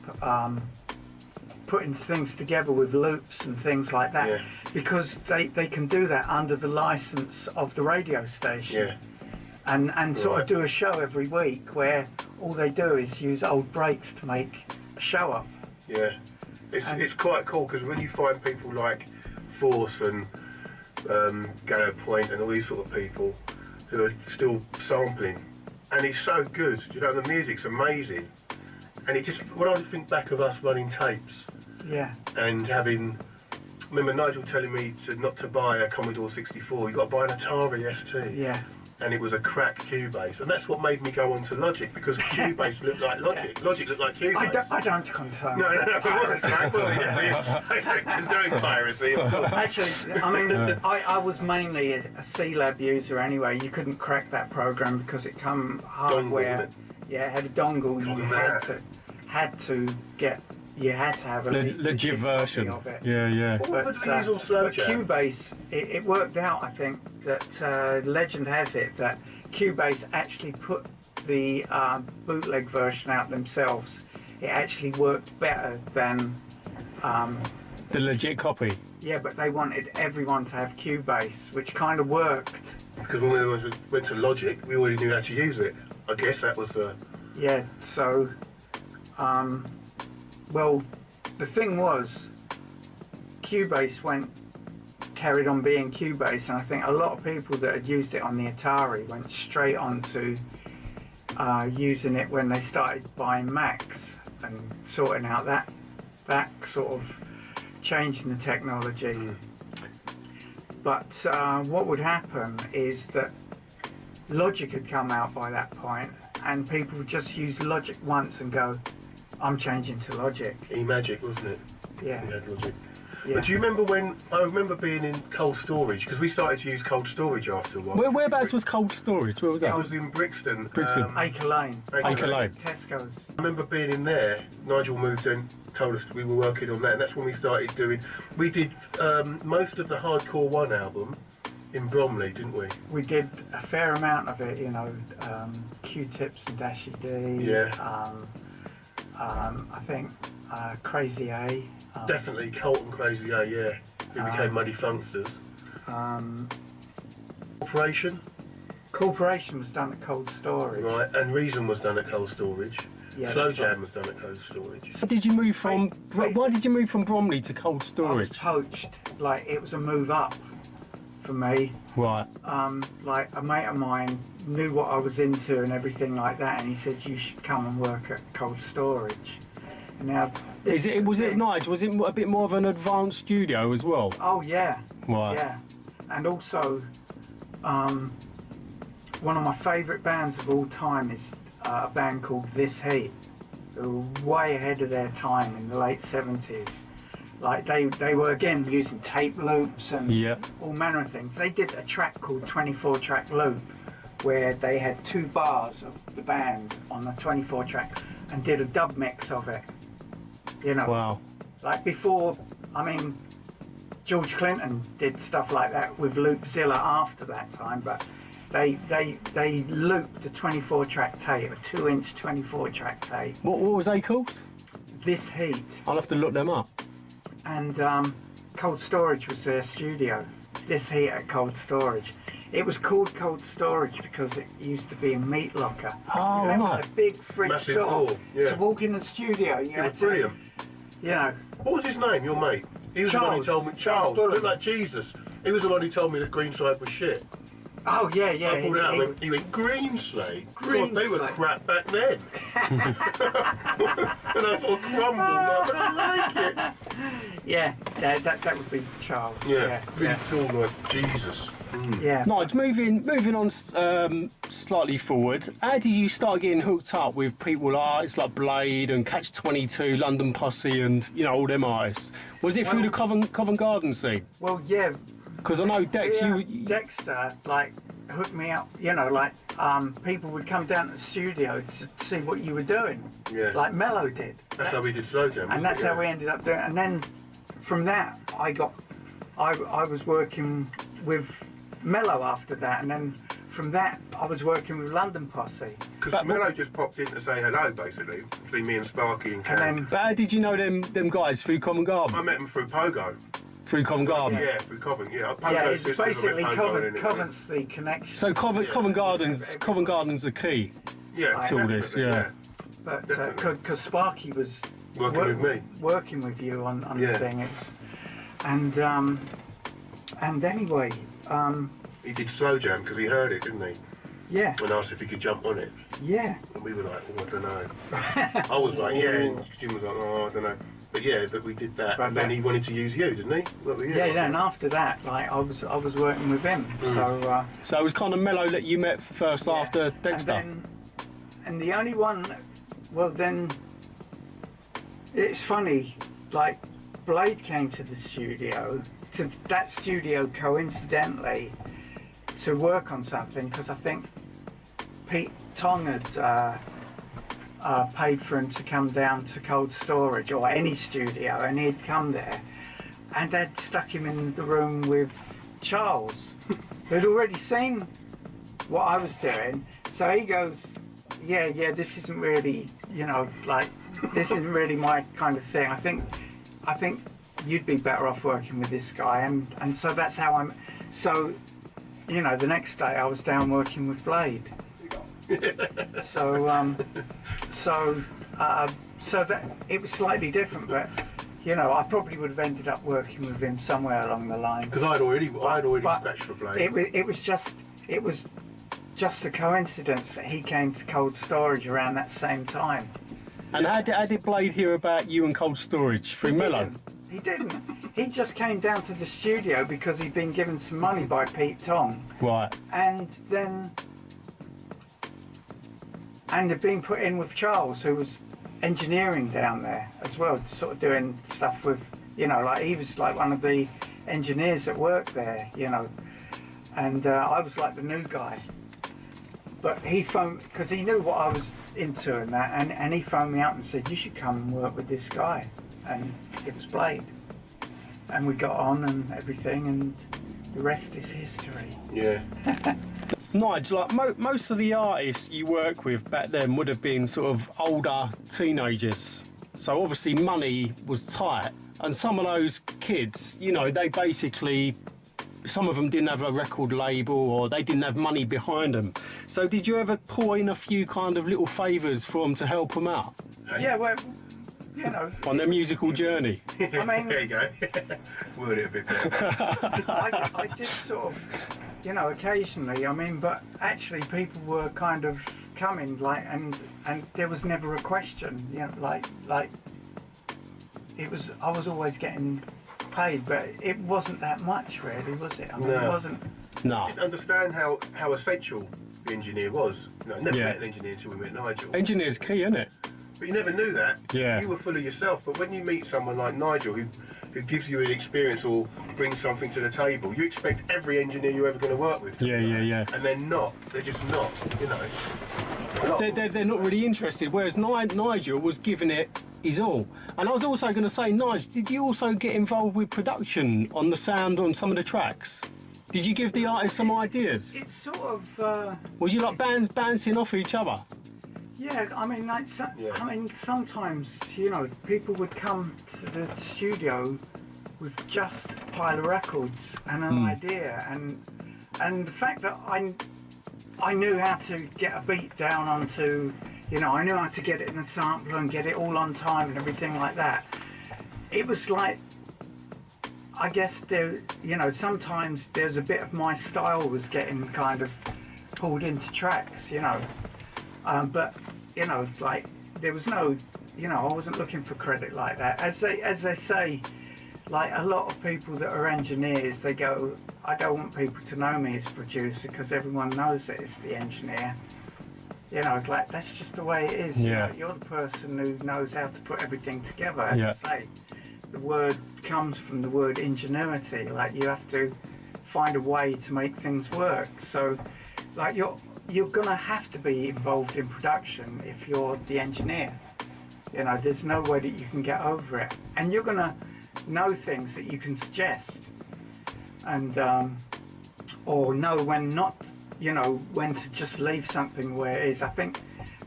putting things together with loops and things like that, because they can do that under the license of the radio station. And sort of do a show every week where all they do is use old breaks to make a show up. It's quite cool, because when you find people like Force and Gallo Point and all these sort of people who are still sampling, and it's so good, you know, the music's amazing, and it just, when I think back of us running tapes and having, remember Nigel telling me not to buy a Commodore 64, you got to buy an Atari ST. And it was a crack Cubase, and that's what made me go on to Logic, because Cubase looked like Logic. Logic looked like Cubase. I don't condone. No, it wasn't smack, was it? Condone piracy, of course. Actually, I mean, I was mainly a C-Lab user anyway. You couldn't crack that program because it come hardware. It had a dongle. You had to have a legit version of it. But Cubase, it worked out, I think, that legend has it that Cubase actually put the bootleg version out themselves. It actually worked better than the legit copy. Yeah, but they wanted everyone to have Cubase, which kind of worked. Because when we went to Logic, we already knew how to use it. I guess that was the... Yeah, so... well, the thing was, Cubase carried on being Cubase, and I think a lot of people that had used it on the Atari went straight on to using it when they started buying Macs and sorting out that sort of changing the technology. But what would happen is that Logic had come out by that point, and people would just use Logic once and go, I'm changing to Logic. E-Magic, wasn't it? Yeah. We had Logic. But do you remember when, I remember being in cold storage, because we started to use cold storage after a while. Whereabouts was cold storage? Where was that? I was in Brixton. Acre Lane. Tesco's. I remember being in there, Nigel moved in, told us we were working on that, and that's when we started doing, we did most of the Hardcore 1 album in Bromley, didn't we? We did a fair amount of it, you know, Q-Tips and Dashy D. I think Crazy A. Definitely Colt and Crazy A, who became Muddy Funksters. Corporation was done at Cold Storage. Right, and Reason was done at Cold Storage. Yeah, Slow Jam was done at Cold Storage. Why did you move from Bromley to Cold Storage? I was poached. Like, it was a move up for me. Right. Like, a mate of mine knew what I was into and everything like that, and he said you should come and work at Cold Storage. Now, was it Nigel? Was it a bit more of an advanced studio as well? Oh yeah. Right. Yeah, and also one of my favourite bands of all time is a band called This Heat. They were way ahead of their time in the late 70s. Like they were again using tape loops and all manner of things. They did a track called 24-track loop, where they had 2 bars of the band on the 24-track and did a dub mix of it. You know, wow. Like before, I mean, George Clinton did stuff like that with Loopzilla after that time, but they looped a 24-track tape, a 2-inch 24-track tape. What was they called? This Heat. I'll have to look them up. And Cold Storage was their studio. This Heat at Cold Storage. It was called Cold Storage because it used to be a meat locker. Oh, right. A big fridge door. To walk in the studio, you had to, brilliant. You know. What was his name, your mate? He was the one who told me. Charles. Looked like Jesus. He was the one who told me that Greenside was shit. Oh yeah. I pulled it out and he went, Greenside? God, they were crap back then. And I sort of crumbled now, but I like it. Yeah, that would be Charles. Yeah. Really tall like Jesus. Yeah. Nigel, moving on slightly forward, how did you start getting hooked up with people like artists like Blade and Catch 22, London Posse, and all them artists? Was it through the Covent Garden scene? Well, yeah. Because I know Dexter like hooked me up. You know, like people would come down to the studio to see what you were doing. Yeah. Like Mello did. That's how we did Slow Jam. And that's how we ended up doing it. And then from that, I was working with Mello after that, and then from that, I was working with London Posse. Because Mello just popped in to say hello, basically, between me and Sparky and Cam. But how did you know them guys through Covent Garden? I met them through Pogo. Through Covent Garden? Yeah, through Covent, yeah. Pogo's Yeah, it's sisters, I met basically Pogo Covent's the connection. So Covent Garden's the key yeah, to all this, yeah. But because Sparky was Working with me. working with you on Yeah. the thing, and anyway, He did Slow Jam because he heard it, didn't he? yeah, And asked if he could jump on it. yeah. And we were like, oh, I don't know. I was like, yeah. And Jim was like, oh, I don't know. But yeah, but we did that. Right, And then that- he wanted to use you, didn't he? What were you? Yeah, and after that, like I was working with him, So it was kind of Mello that you met first after Dexter. And the only one, well then, it's funny, like Blade came to the studio, to that studio coincidentally, to work on something, because I think Pete Tong had paid for him to come down to Cold Storage or any studio, and he'd come there, and they'd stuck him in the room with Charles, who'd already seen what I was doing. So he goes, yeah, this isn't really, like, this isn't really my kind of thing. I think you'd be better off working with this guy, and so that's how I'm. So, the next day I was down working with Blade. So that it was slightly different, but I probably would have ended up working with him somewhere along the line. Because I'd already But scratched for Blade. It was just a coincidence that he came to Cold Storage around that same time. And how did Blade hear about you and Cold Storage? Through Mello? He didn't. He just came down to the studio because he'd been given some money by Pete Tong. Right. And had been put in with Charles, who was engineering down there as well, sort of doing stuff with, like he was like one of the engineers that worked there, and I was like the new guy. But he phoned, because he knew what I was into and that, and he phoned me up and said, you should come and work with this guy. And it was Blade. And we got on and everything, and the rest is history. Yeah. Nigel, like most of the artists you work with back then would have been sort of older teenagers. So obviously money was tight. And some of those kids, they basically, some of them didn't have a record label or they didn't have money behind them. So did you ever pour in a few kind of little favours for them to help them out? Yeah, well, on their musical journey? I mean, there you go. Word it a bit better. I did sort of, occasionally, but actually people were kind of coming, like, and there was never a question, like, it was, I was always getting paid, but it wasn't that much really, was it? No. It wasn't. No. I didn't understand how essential the engineer was. I never met an engineer until we met Nigel. Engineer's key, isn't it? But you never knew that. Yeah. You were full of yourself. But when you meet someone like Nigel, who gives you an experience or brings something to the table, you expect every engineer you're ever going to work with to Yeah. And they're not. They're just not, They're not really interested, whereas Nigel was giving it his all. And I was also going to say, Nigel, did you also get involved with production on the sound on some of the tracks? Did you give the artists some ideas? It's sort of. Was you like bouncing off each other? Yeah, sometimes, people would come to the studio with just a pile of records and an idea, and the fact that I knew how to get a beat down onto, I knew how to get it in a sampler and get it all on time and everything like that. It was like, I guess there, sometimes there's a bit of my style was getting kind of pulled into tracks, but like there was no, I wasn't looking for credit like that. As they say, like a lot of people that are engineers, they go, I don't want people to know me as a producer because everyone knows that it's the engineer. Like that's just the way it is. Yeah. You're the person who knows how to put everything together. As Yeah. I say, the word comes from the word ingenuity. Like you have to find a way to make things work. So, like you're gonna have to be involved in production if you're the engineer. There's no way that you can get over it, and you're gonna know things that you can suggest, and or know when not you know, when to just leave something where it is. I think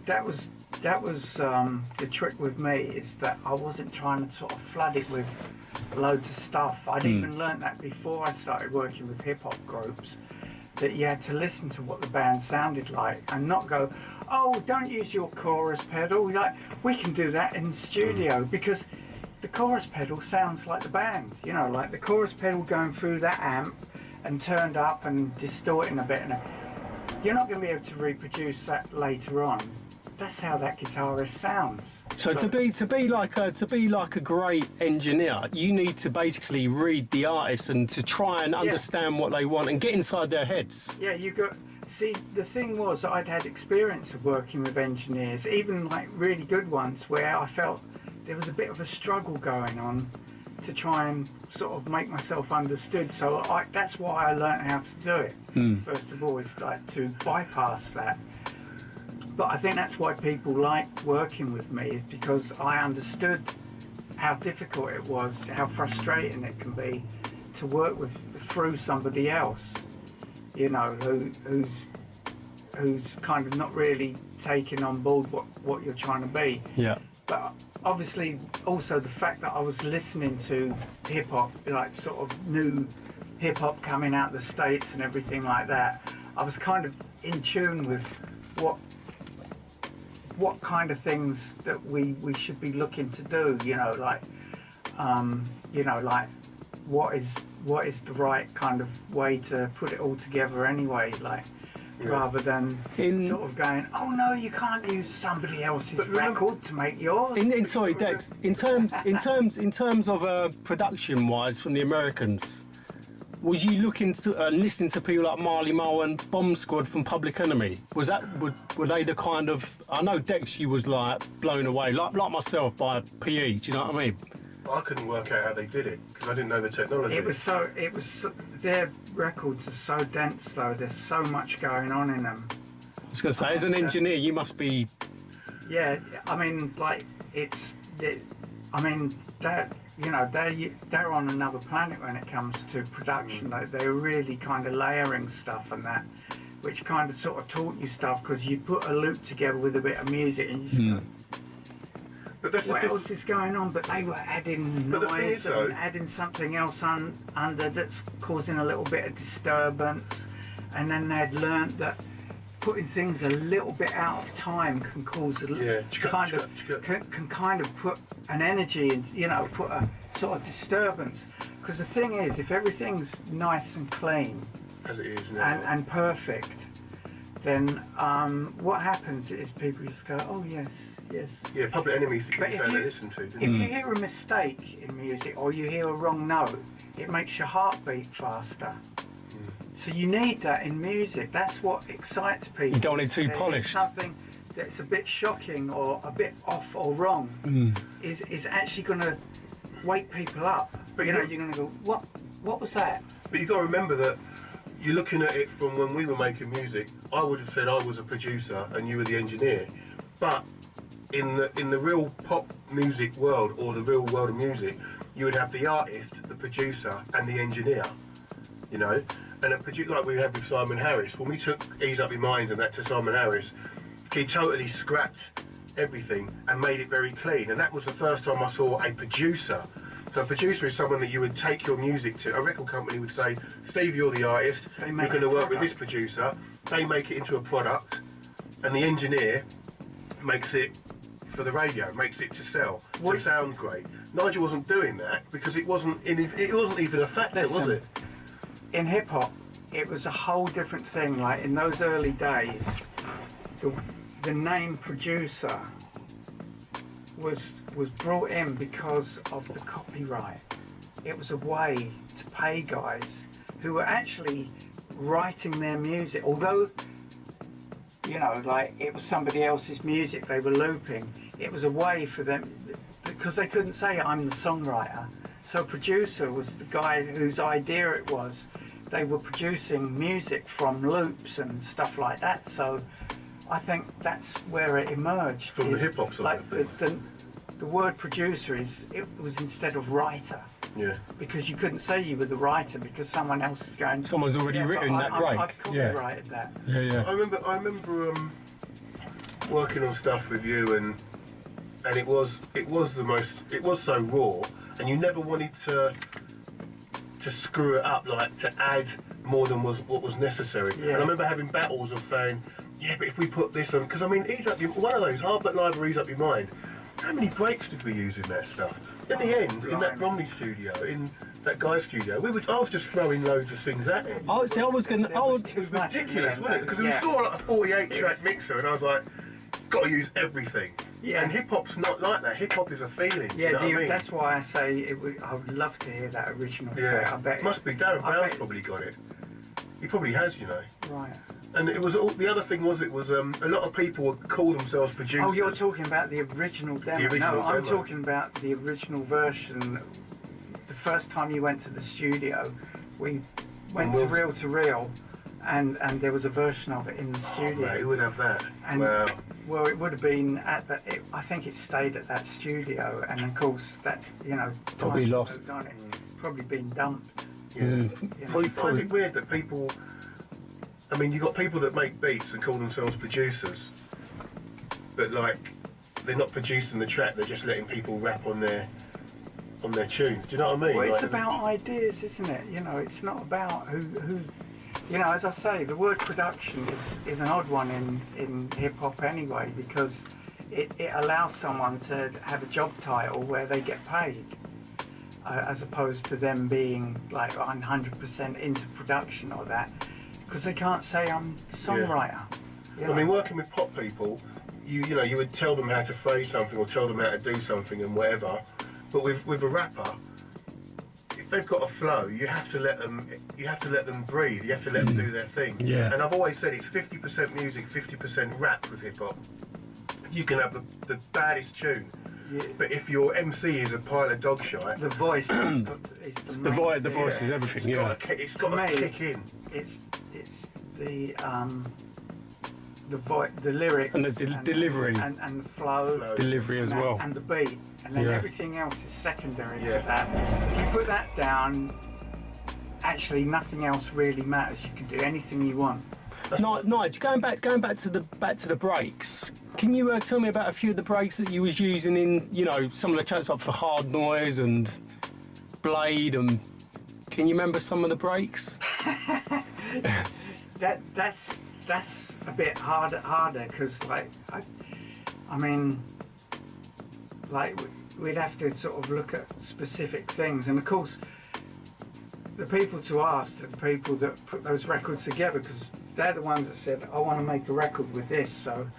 that was the trick with me, is that I wasn't trying to sort of flood it with loads of stuff. I'd even learnt that before I started working with hip-hop groups, that you had to listen to what the band sounded like and not go, oh, don't use your chorus pedal. Like, we can do that in the studio, because the chorus pedal sounds like the band, you know, like the chorus pedal going through that amp and turned up and distorting a bit. And you're not going to be able to reproduce that later on. That's how that guitarist sounds. So to be like a great engineer, you need to basically read the artist and to try and understand what they want and get inside their heads. Yeah, you got. See, the thing was, I'd had experience of working with engineers, even like really good ones, where I felt there was a bit of a struggle going on to try and sort of make myself understood. So that's why I learned how to do it. First of all, is like to bypass that. But I think that's why people like working with me, is because I understood how difficult it was, how frustrating it can be to work through somebody else, you know, who's kind of not really taking on board what you're trying to be. Yeah. But obviously also the fact that I was listening to hip hop, like sort of new hip hop coming out of the States and everything like that, I was kind of in tune with what kind of things that we should be looking to do, you know, like what is the right kind of way to put it all together anyway, like rather than sort of going, oh no, you can't use somebody else's record to make yours. Sorry, Dex. In terms of production wise from the Americans, was you looking to listening to people like Marley Marl and Bomb Squad from Public Enemy? Were they the kind of? I know Dex, you was like blown away, like myself, by PE. Do you know what I mean? I couldn't work out how they did it because I didn't know the technology. It was so. Their records are so dense though. There's so much going on in them. I was going to say, as an engineer, you must be. Yeah, I mean, like that. You know, they're on another planet when it comes to production. They're really kind of layering stuff and that, which kind of sort of taught you stuff, because you put a loop together with a bit of music and you just go, but that's what else is going on? But they were adding noise and adding something else under that's causing a little bit of disturbance, and then they'd learnt that putting things a little bit out of time can cause can kind of put an energy and, you know, put a sort of disturbance. Because the thing is, if everything's nice and clean as it is now and perfect, then what happens is people just go, oh yes. Yeah, Public Enemy's the good sound to listen to. If you hear a mistake in music or you hear a wrong note, it makes your heart beat faster. So you need that in music. That's what excites people. You don't want it too polished. Something that's a bit shocking or a bit off or wrong is actually going to wake people up. But you know, you're going to go, what was that? But you've got to remember that you're looking at it from when we were making music. I would have said I was a producer and you were the engineer. But in the real pop music world, or the real world of music, you would have the artist, the producer, and the engineer. You know, and like we had with Simon Harris, when we took Ease Up Your Mind and that to Simon Harris, he totally scrapped everything and made it very clean. And that was the first time I saw a producer. So a producer is someone that you would take your music to. A record company would say, Steve, you're the artist, you're going to work with this producer. They make it into a product, and the engineer makes it for the radio, makes it to sell, to sound great. Nigel wasn't doing that because it wasn't even a factor, was it? In hip hop, it was a whole different thing. Like in those early days, the name producer was brought in because of the copyright. It was a way to pay guys who were actually writing their music, although, you know, like it was somebody else's music they were looping. It was a way for them, because they couldn't say I'm the songwriter. So a producer was the guy whose idea it was. They were producing music from loops and stuff like that. So I think that's where it emerged. From the hip hop side like of things. The word producer it was instead of writer. Yeah. Because you couldn't say you were the writer because someone else is going. Someone's already written that break. I've copyrighted that. Yeah. I remember working on stuff with you, and it was so raw, and you never wanted to screw it up, like to add more than what was necessary. Yeah. And I remember having battles of saying, yeah, but if we put this on, because I mean, one of those hard but live ease up your mind. How many breaks did we use in that stuff? In the end, in that Bromley studio, in that guy's studio, I was just throwing loads of things at him. Oh, see, I was going to. It was ridiculous, wasn't it? Because we saw like a 48-track mixer, and I was like, got to use everything. Yeah. And hip hop's not like that. Hip hop is a feeling. Yeah, you know what I mean? that's why I say I would love to hear that original. Yeah, I bet must be. Darren Brown's probably got it. He probably has, you know. Right. And it was the other thing was a lot of people would call themselves producers. Oh, you're talking about the original demo. No, I'm demo. talking about the original version. The first time you went to the studio, we went to Reel, and there was a version of it in the studio. Mate, who would have that? And, wow. Well, it would have been at that. I think it stayed at that studio, and of course that Probably time lost. on it, probably been dumped. Yeah. Well, you find it weird that people. I mean, you got people that make beats and call themselves producers, but like they're not producing the track; they're just letting people rap on their tunes. Do you know what I mean? Well, it's about ideas, isn't it? It's not about who. As I say, the word production is an odd one in hip hop anyway, because it allows someone to have a job title where they get paid, as opposed to them being like 100% into production or that. Because they can't say I'm a songwriter. I mean, working with pop people, you would tell them how to phrase something or tell them how to do something and whatever. But with a rapper, if they've got a flow, you have to let them breathe. You have to let them do their thing. Yeah. And I've always said it's 50% music, 50% rap with hip hop. You can have the baddest tune. Yeah. But if your MC is a pile of dog shit, the voice is the voice is everything. It's got to kick in. It's the lyrics and the delivery and the flow, delivery as well, and the beat, and then everything else is secondary to that. If you put that down, actually nothing else really matters. You can do anything you want. Nigel, going back to the breaks. Can you tell me about a few of the breaks that you was using in some of the tracks like for Hard Noise and Blade, and can you remember some of the breaks? That's a bit harder because we'd have to sort of look at specific things, and of course the people to ask are the people that put those records together, because they're the ones that said, I want to make a record with this. So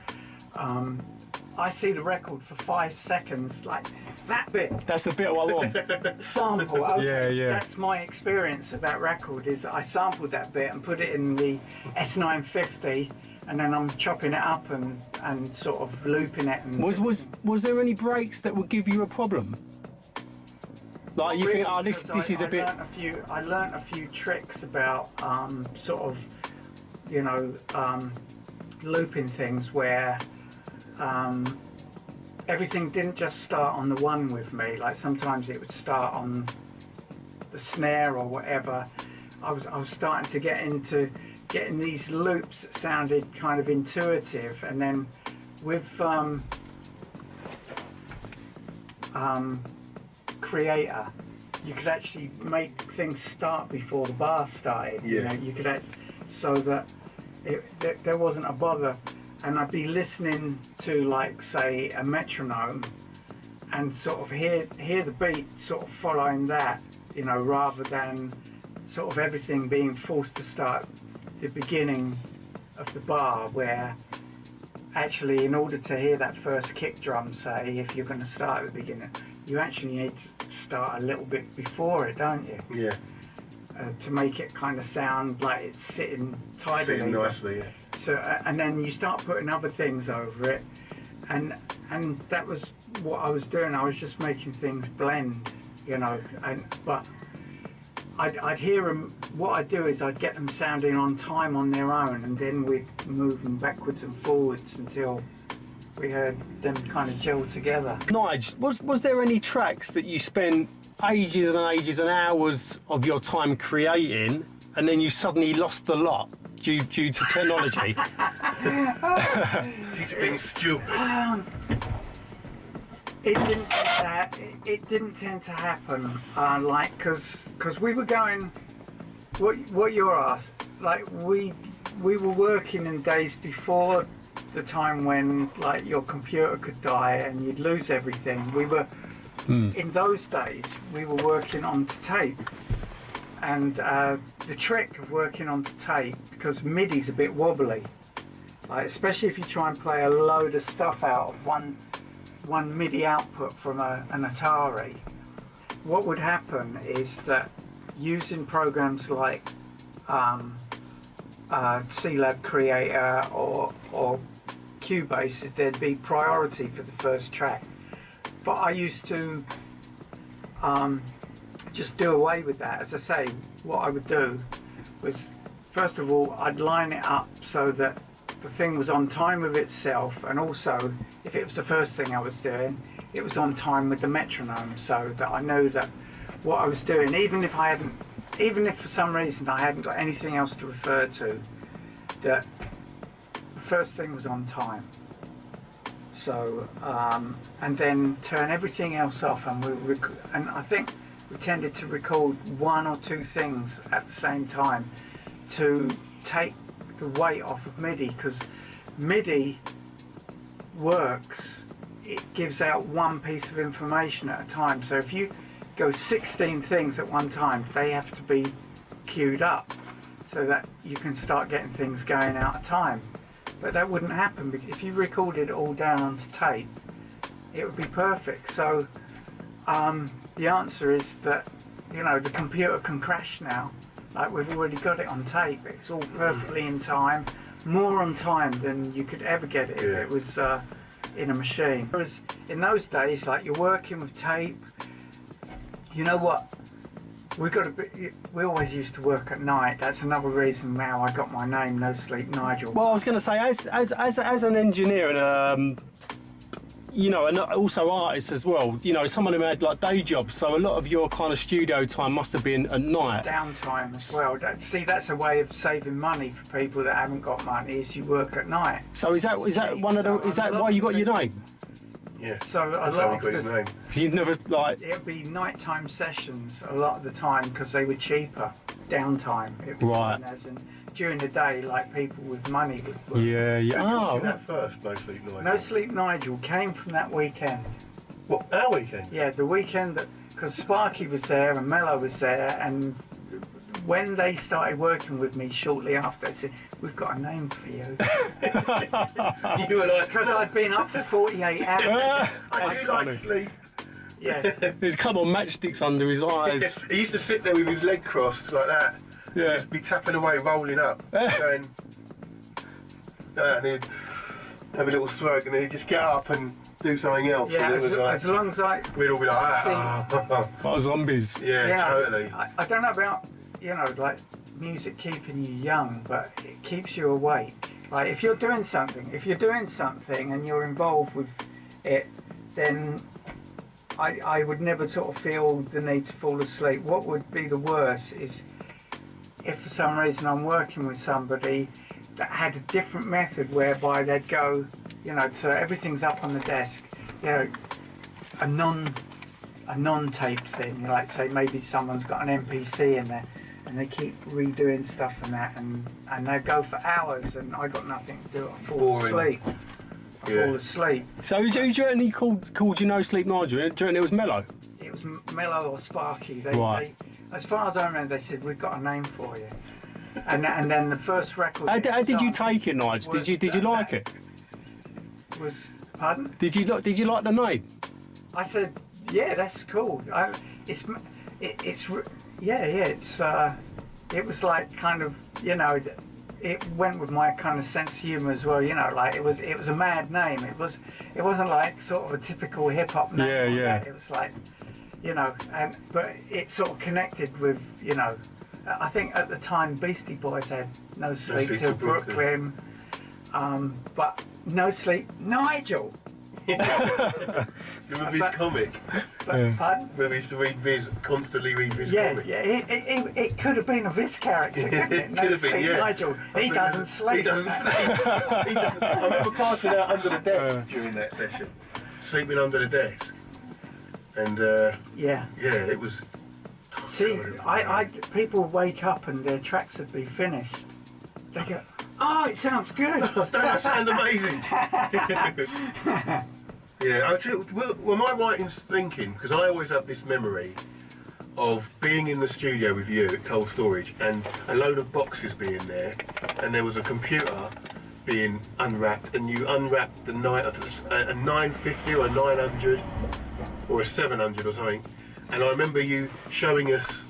I see the record for 5 seconds, like that bit. That's the bit I want. Sample. Okay, yeah. That's my experience of that record. Is I sampled that bit and put it in the S950, and then I'm chopping it up and sort of looping it. And was there any breaks that would give you a problem? Like you think, this is a bit. I learnt a few tricks about sort of, looping things where everything didn't just start on the one with me. Like sometimes it would start on the snare or whatever. I was starting to get into getting these loops that sounded kind of intuitive, and then with Creator, you could actually make things start before the bar started. Yeah. You could so that there wasn't a bother, and I'd be listening to, like, say, a metronome, and sort of hear the beat sort of following that, rather than sort of everything being forced to start the beginning of the bar, where actually in order to hear that first kick drum, say, if you're going to start at the beginning, you actually need to start a little bit before it, don't you? Yeah. To make it kind of sound like it's sitting tidily. Sitting nicely, yeah. So, and then you start putting other things over it, and that was what I was doing. I was just making things blend, but I'd hear them. What I'd do is I'd get them sounding on time on their own, and then we'd move them backwards and forwards until we heard them kind of gel together. Nigel, was there any tracks that you spent ages and ages and hours of your time creating, and then you suddenly lost the lot due to technology? Due to being stupid. It didn't tend to happen, like, because we were going, what you're asked, like, we were working in days before the time when, like, your computer could die and you'd lose everything. We were, in those days, we were working onto tape. And the trick of working onto tape, because MIDI's a bit wobbly, like, especially if you try and play a load of stuff out of one MIDI output from an Atari, what would happen is that using programs like C-Lab Creator or Cubase, there'd be priority for the first track. But I used to just do away with that. As I say, what I would do was, first of all, I'd line it up so that the thing was on time with itself, and also, if it was the first thing I was doing, it was on time with the metronome, so that I know that what I was doing, even if for some reason I hadn't got anything else to refer to, that the first thing was on time. So, and then turn everything else off, and and I think we tended to record one or two things at the same time to take the weight off of MIDI, because MIDI works, it gives out one piece of information at a time. So if you go 16 things at one time, they have to be queued up so that you can start getting things going out of time. But that wouldn't happen if you recorded it all down onto tape. It would be perfect. So the answer is that, you know, the computer can crash now. Like, we've already got it on tape. It's all perfectly in time, more on time than you could ever get it if it was in a machine. Whereas in those days, like, you're working with tape. You know what? We always used to work at night. That's another reason now I got my name, No Sleep Nigel. Well, I was going to say, as an engineer and you know, and also artists as well, you know, someone who had like day jobs, so a lot of your kind of studio time must have been at night. Downtime as well. That's a way of saving money for people that haven't got money, is you work at night. So is that why you got your name? Yeah. So a lot of his name. You'd never, like, it'd be nighttime sessions a lot of the time because they were cheaper. Downtime. It was right. seen as, and during the day, like, people with money would work. Yeah. Who did that first, No Sleep Nigel? No Sleep Nigel came from that weekend. What, our weekend? Yeah, the weekend that, because Sparky was there and Mello was there, and when they started working with me shortly after, they said, "We've got a name for you." You were like, because I'd been up for 48 hours. I do like sleep. Yeah. There's a couple of matchsticks under his eyes. He used to sit there with his leg crossed like that. Yeah. Just be tapping away, rolling up, going, and he'd have a little smoke, and then he'd just get up and do something else. Yeah, and it was like, as long as I... we'd all be like, Like zombies. yeah, totally. I don't know about, you know, like, music keeping you young, but it keeps you awake. Like, if you're doing something and you're involved with it, then I would never sort of feel the need to fall asleep. What would be the worst is if for some reason I'm working with somebody that had a different method whereby they'd go, you know, so everything's up on the desk, you know, a non-taped thing, like, say maybe someone's got an MPC in there and they keep redoing stuff and that, and they go for hours and I got nothing to do. I fall asleep. Fall asleep. So do you reckon he called you No Sleep Nigel? Do you reckon it was Mello? It was Mello or Sparky. Right. As far as I remember, they said, "We've got a name for you." And then the first record. How did you take it, Nigel? Did you like it? Pardon? Did you like the name? I said, "Yeah, that's cool." It was like, kind of, you know, it went with my kind of sense of humour as well, you know, like, it was a mad name. It wasn't like sort of a typical hip hop name. Yeah. It was like, you know, but it sort of connected with, you know, I think at the time Beastie Boys had No Sleep Till Brooklyn, but No Sleep, Nigel. Remember his comic? Pardon? Where we used to constantly read his Yeah, comic. yeah. It could have been a Viz character, couldn't it? No Could have been, Sleep, yeah. Nigel. He doesn't sleep. He doesn't sleep. He doesn't. I remember passing out under the desk during that session, sleeping under the desk, and Yeah. it was. See, people wake up and their tracks would be finished. They go, oh, it sounds good. That sounds amazing. Yeah, I tell you, well, my writing's thinking, because I always have this memory of being in the studio with you at Cold Storage and a load of boxes being there, and there was a computer being unwrapped, and you unwrapped the night of a 950 or a 900 or a 700 or something, and I remember you showing us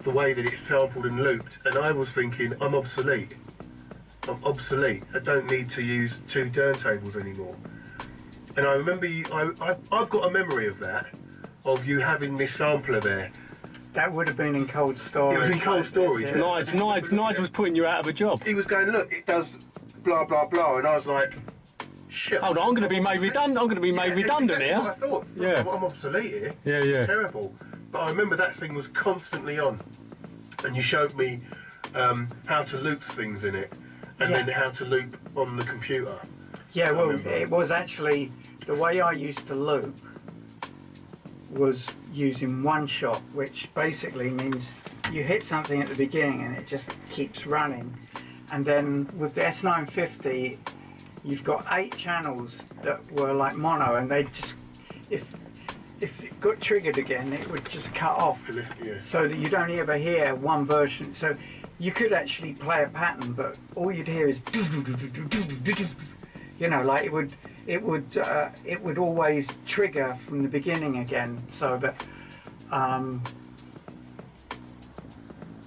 the way that it's sampled and looped, and I was thinking, I'm obsolete. I don't need to use 2 turntables anymore. And I remember I've got a memory of that, of you having this sampler there. That would have been in Cold Storage. It was in Cold Storage. Yeah. Nigel was putting you out of a job. He was going, look, it does blah, blah, blah. And I was like, shit. Hold on, I'm going to be made redundant. I'm going to be made redundant exactly here. what I thought. Yeah. I'm obsolete here. Yeah, It's yeah. terrible. But I remember that thing was constantly on. And you showed me how to loop things in it. And Yeah. then how to loop on the computer. Yeah, I well, remember. it was actually, the way I used to loop was using one shot, which basically means you hit something at the beginning and it just keeps running. And then with the S950, you've got 8 channels that were like mono, and they just, if it got triggered again, it would just cut off, Yeah. so that you'd only ever hear one version. So you could actually play a pattern, but all you'd hear is, you know, like it would always trigger from the beginning again, so that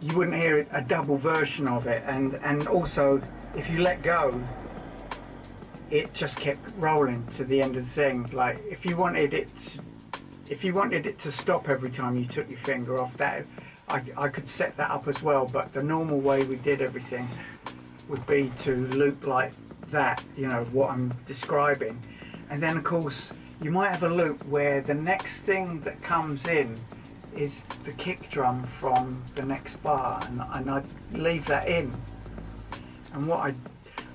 you wouldn't hear a double version of it. And also, if you let go, it just kept rolling to the end of the thing. Like if you wanted it to stop every time you took your finger off, that I could set that up as well. But the normal way we did everything would be to loop like that, you know, what I'm describing. And then of course you might have a loop where the next thing that comes in is the kick drum from the next bar, and I'd leave that in. And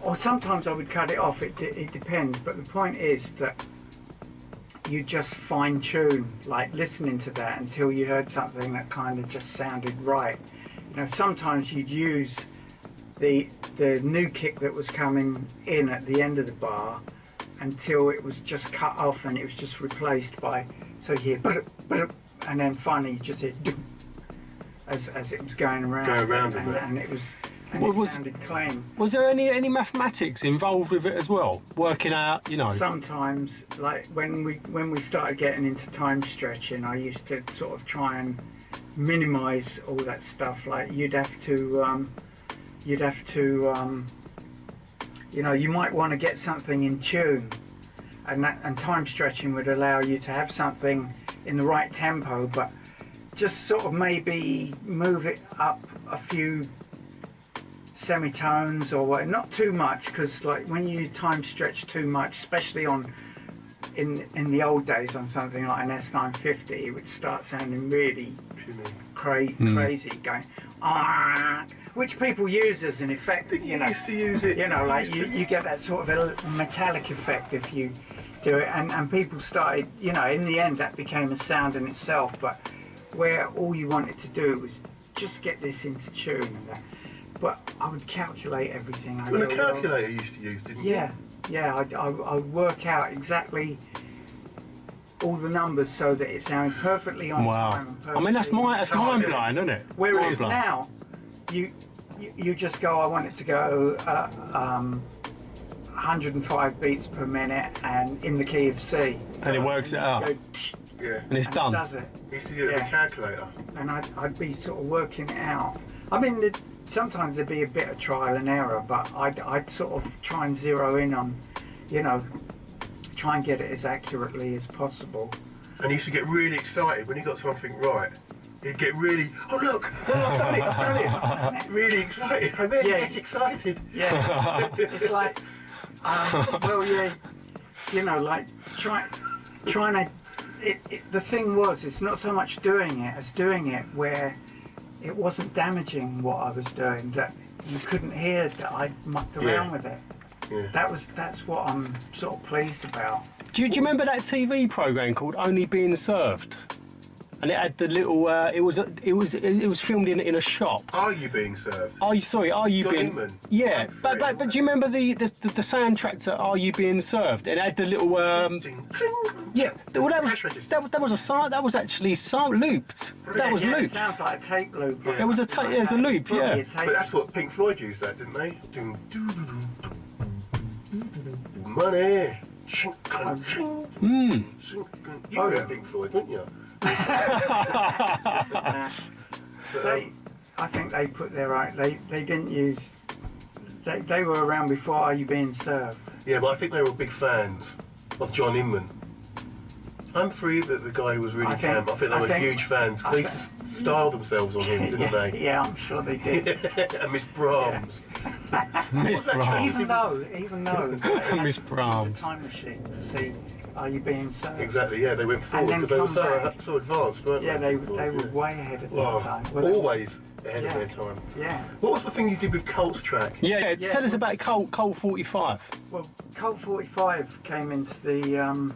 or sometimes I would cut it off, it depends, but the point is that you just fine tune, like listening to that until you heard something that kind of just sounded right. You know, sometimes you'd use the new kick that was coming in at the end of the bar until it was just cut off and it was just replaced by, so you hear, and then finally you just hear as it was going around, and it was, and it sounded clean. Was there any mathematics involved with it as well? Working out, you know. Sometimes, like when we started getting into time stretching, I used to sort of try and minimise all that stuff. Like you'd have to you know, you might want to get something in tune, and time stretching would allow you to have something in the right tempo, but just sort of maybe move it up a few semitones or what, not too much, because like when you time stretch too much, especially in the old days on something like an S950, it would start sounding really crazy, going which people use as an effect. You know, used to use it. You know, like you get that sort of a metallic effect if you do it, and people started, you know, in the end that became a sound in itself, but where all you wanted to do was just get this into tune and that. But I would calculate everything. Well, a calculator you used to use, didn't you? Yeah, I would work out exactly all the numbers so that it sounded perfully on time. And perfectly, I mean, that's mind blowing, isn't it? Whereas now, you just go, I want it to go 105 beats per minute and in the key of C. And it works it out. Yeah. And it's done. It does it. You used to do it with a calculator. And I'd be sort of working it out. I mean, sometimes there'd be a bit of trial and error, but I'd sort of try and zero in on, you know, try and get it as accurately as possible. And you used to get really excited when you got something right. You'd get really, oh look, I've done it. Really excited. I really get excited. Yeah, it's like Well, yeah, you know, like trying to. The thing was, it's not so much doing it as doing it where it wasn't damaging what I was doing. That you couldn't hear that I mucked around with it. Yeah. That's what I'm sort of pleased about. Do you remember that TV program called Only Being Served? And it had the little. It was filmed in a shop. Are You Being Served? Are you John being? Inman. Yeah, but do you remember the soundtrack to Are You Being Served? It had the little. Yeah, well that was actually looped. That was looped. It sounds like a tape loop. There was a there's a loop. Yeah. But that's what Pink Floyd used, that didn't they? Money. You heard Pink Floyd, didn't you? I think they put their right. They didn't use. They were around before Are You Being Served? Yeah, but I think they were big fans of John Inman. I'm free that the guy was really camp. I think they were huge fans because they used to style themselves on him, didn't they? Yeah, I'm sure they did. And Miss Brahms. Miss Brahms. Even though Miss Brahms. a time machine to see Are You Being Served? Exactly. Yeah, they went forward because they were so advanced, weren't they? Yeah, they were way ahead of their time. Always ahead of their time. Yeah. What was the thing you did with Colt's track? Yeah, tell us about Colt 45. Well, Colt 45 came into the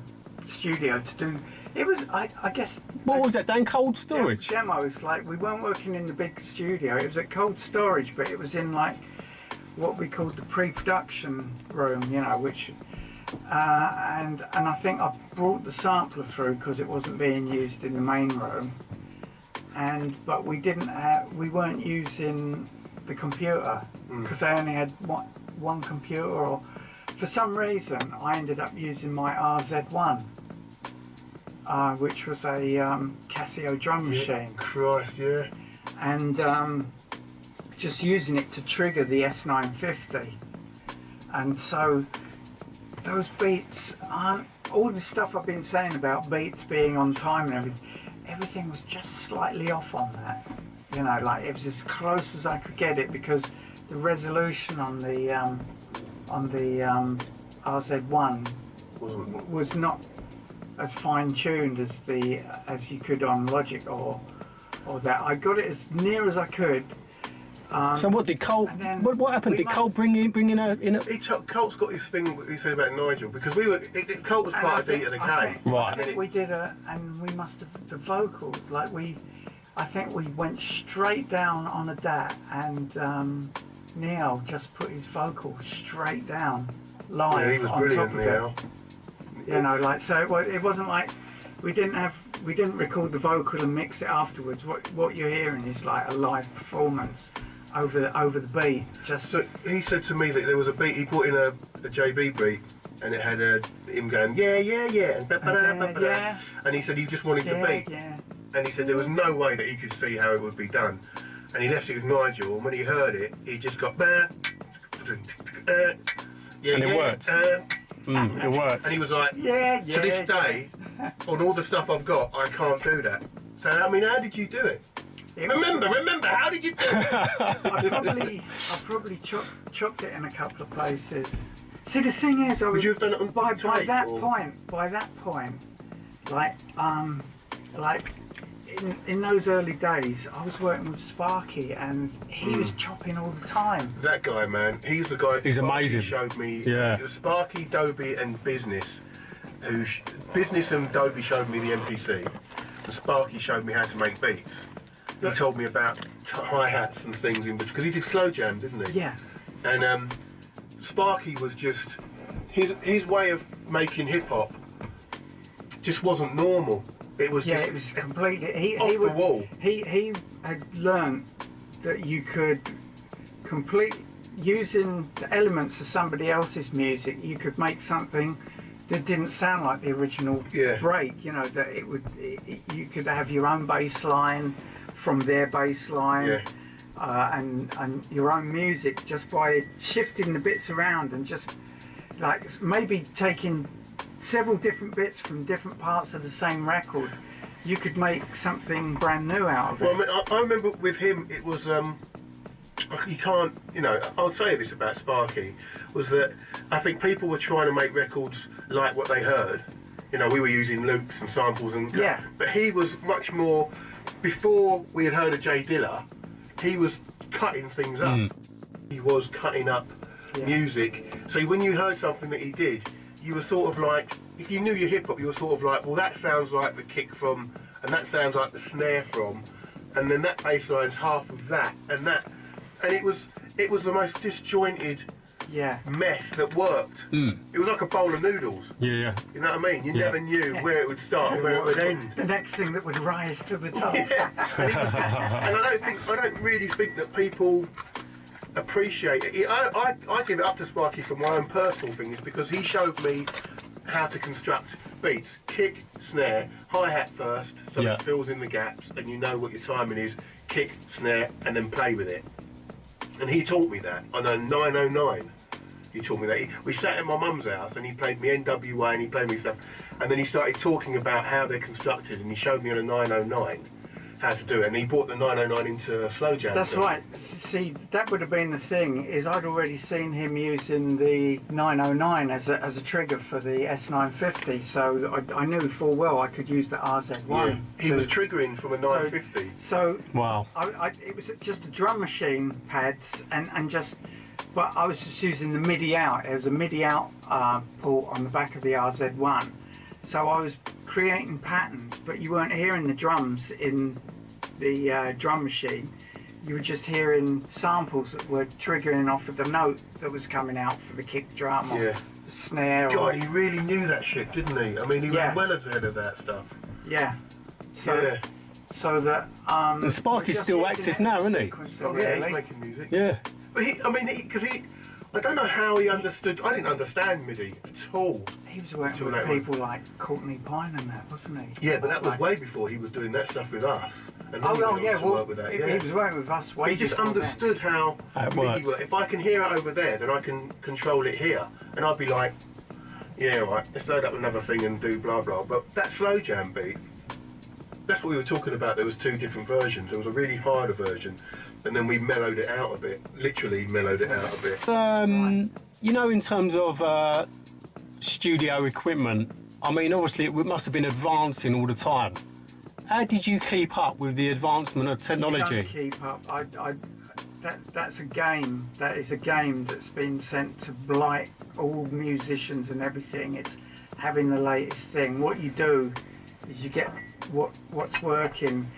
studio to do. It was, I guess. What was that? Dan Cold Storage. Demos. Like we weren't working in the big studio. It was at Cold Storage, but it was in like what we called the pre-production room. You know, which. And I think I brought the sampler through because it wasn't being used in the main room, but we weren't using the computer because I only had one computer, or for some reason I ended up using my RZ1, which was a Casio drum machine. Christ, yeah. And just using it to trigger the S950, and so. Those beats aren't all the stuff I've been saying about beats being on time and everything was just slightly off on that. You know, like it was as close as I could get it because the resolution on the RZ1 was not as fine tuned as you could on Logic or that. I got it as near as I could. So what did Colt? What happened? Did Colt bring in a? Colt's got his thing. He said about Nigel because Colt was part of Beat of the Game. Right. I think we did and we must have the vocals like I think we went straight down on a DAT and Neil just put his vocal straight down live. Yeah, he was on brilliant, top of Neil. it. You know, like so it wasn't like we didn't record the vocal and mix it afterwards. What you're hearing is like a live performance. Over the beat, just so he said to me that there was a beat. He put in a JB beat, and it had him going yeah and yeah. And he said he just wanted the beat, and he said there was no way that he could see how it would be done, and he left it with Nigel. And when he heard it, he just got and it worked. It worked. And he was like, to this day, on all the stuff I've got, I can't do that. So I mean, how did you do it? Remember, how did you do it? I probably chopped it in a couple of places. See, the thing is, would you have done it on by that or? point, like in those early days, I was working with Sparky, and he was chopping all the time. That guy, man, he's the guy. He's amazing. Showed me, Sparky, Dobie, and Business. Business and Dobie showed me the MPC, and Sparky showed me how to make beats. He told me about hi-hats and things because he did slow jams, didn't he? Yeah. And Sparky was just his way of making hip hop just wasn't normal. It was it was completely off the wall. He had learned that you could using the elements of somebody else's music, you could make something that didn't sound like the original break. You know, that you could have your own bass line from their bass line, and your own music just by shifting the bits around and just like maybe taking several different bits from different parts of the same record. You could make something brand new out of it. Well, I remember with him, it was I you can't, you know, I'll say this about Sparky, was that I think people were trying to make records like what they heard. You know, we were using loops and samples and... Yeah. But he was much more, before we had heard of Jay Dilla, he was cutting things up. He was cutting up music. So when you heard something that he did, you were sort of like, if you knew your hip hop, you were sort of like, well, that sounds like the kick from, and that sounds like the snare from, and then that bass line's half of that, and it was the most disjointed mess that worked. It was like a bowl of noodles. Yeah. You know what I mean? You never knew where it would start and where it would end. The next thing that would rise to the top. Yeah. And I don't really think that people appreciate it. I give it up to Sparky for my own personal things because he showed me how to construct beats. Kick, snare, hi-hat first, so it fills in the gaps and you know what your timing is. Kick, snare, and then play with it. And he taught me that on a 909. He taught me that. We sat at my mum's house and he played me NWA and he played me stuff. And then he started talking about how they're constructed and he showed me on a 909 how to do it. And he brought the 909 into slow jam. That's right. See, that would have been the thing, is I'd already seen him using the 909 as a trigger for the S950. So I knew full well I could use the RZ1. Yeah. He was triggering from a 950. So wow. It was just a drum machine pads and just... But I was just using the MIDI out. There was a MIDI out port on the back of the RZ1. So I was creating patterns, but you weren't hearing the drums in the drum machine. You were just hearing samples that were triggering off of the note that was coming out for the kick drum or the snare. God, he really knew that shit, didn't he? I mean, he was well ahead of that stuff. Yeah. So that... and Sparky's still active now, isn't he? Oh, yeah, he's making music. Yeah. But I don't know how he understood. I didn't understand MIDI at all. He was working with people like Colt and that, wasn't he? Yeah, but that was way before he was doing that stuff with us. And then work with that. He was working with us way He just understood how MIDI worked. If I can hear it over there, then I can control it here. And I'd be like, yeah, right, let's load up another thing and do blah blah. But that slow jam beat, that's what we were talking about. There was two different versions. There was a really harder version, and then we mellowed it out a bit. Literally mellowed it out a bit. You know, in terms of studio equipment, I mean, obviously it must have been advancing all the time. How did you keep up with the advancement of technology? You don't keep up. That's a game. That is a game that's been sent to blight all musicians and everything. It's having the latest thing. What you do is you get what's working.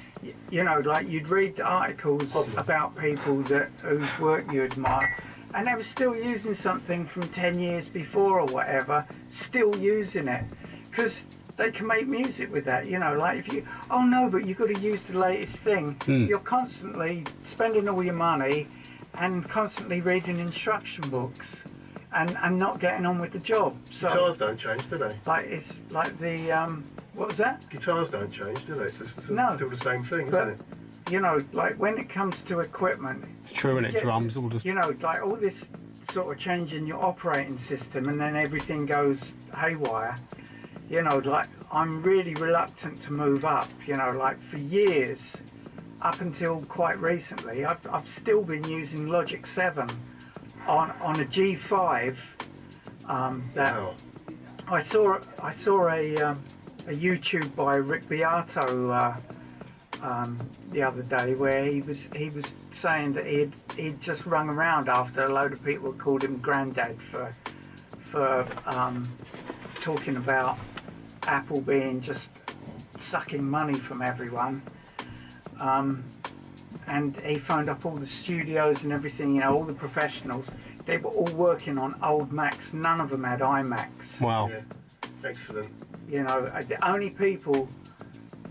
You know, like you'd read articles about people whose work you admire, and they were still using something from 10 years before or whatever, still using it, because they can make music with that. You know, like if you, oh no, but you've got to use the latest thing. You're constantly spending all your money and constantly reading instruction books and not getting on with the job. So guitars don't change, do they? Like it's like the what was that? Guitars don't change, do they? It's still the same thing, but, isn't it? You know, like when it comes to equipment, it's true, and it drums all the. You know, like all this sort of change in your operating system, and then everything goes haywire. You know, like I'm really reluctant to move up. You know, like for years, up until quite recently, I've still been using Logic 7 on a G5. Wow. I saw a YouTube by Rick Beato the other day where he was saying that he'd just rung around after a load of people called him granddad for talking about Apple being just sucking money from everyone, and he phoned up all the studios and everything, you know, all the professionals. They were all working on old Macs. None of them had iMacs. Wow. Yeah. Excellent. You know, the only people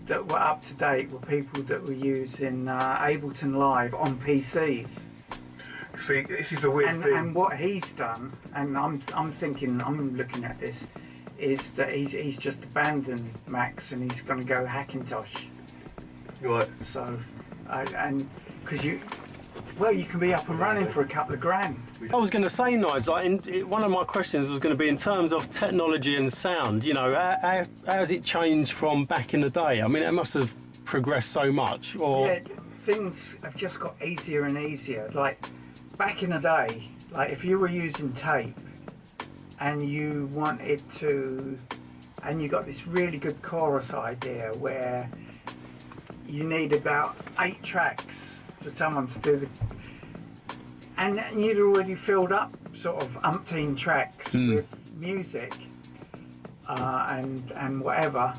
that were up to date were people that were using Ableton Live on PCs. See, this is a weird thing. And what he's done, and I'm thinking, I'm looking at this, is that he's just abandoned Macs and he's going to go Hackintosh. Right. So, and because you can be up and running for a couple of grand. I was going to say, Nigel, one of my questions was going to be in terms of technology and sound. You know, how has it changed from back in the day? I mean, it must have progressed so much. Or yeah, things have just got easier and easier. Like back in the day, like if you were using tape and you wanted to, and you got this really good chorus idea where you need about 8 tracks for someone to do the, and you'd already filled up sort of umpteen tracks with music and whatever,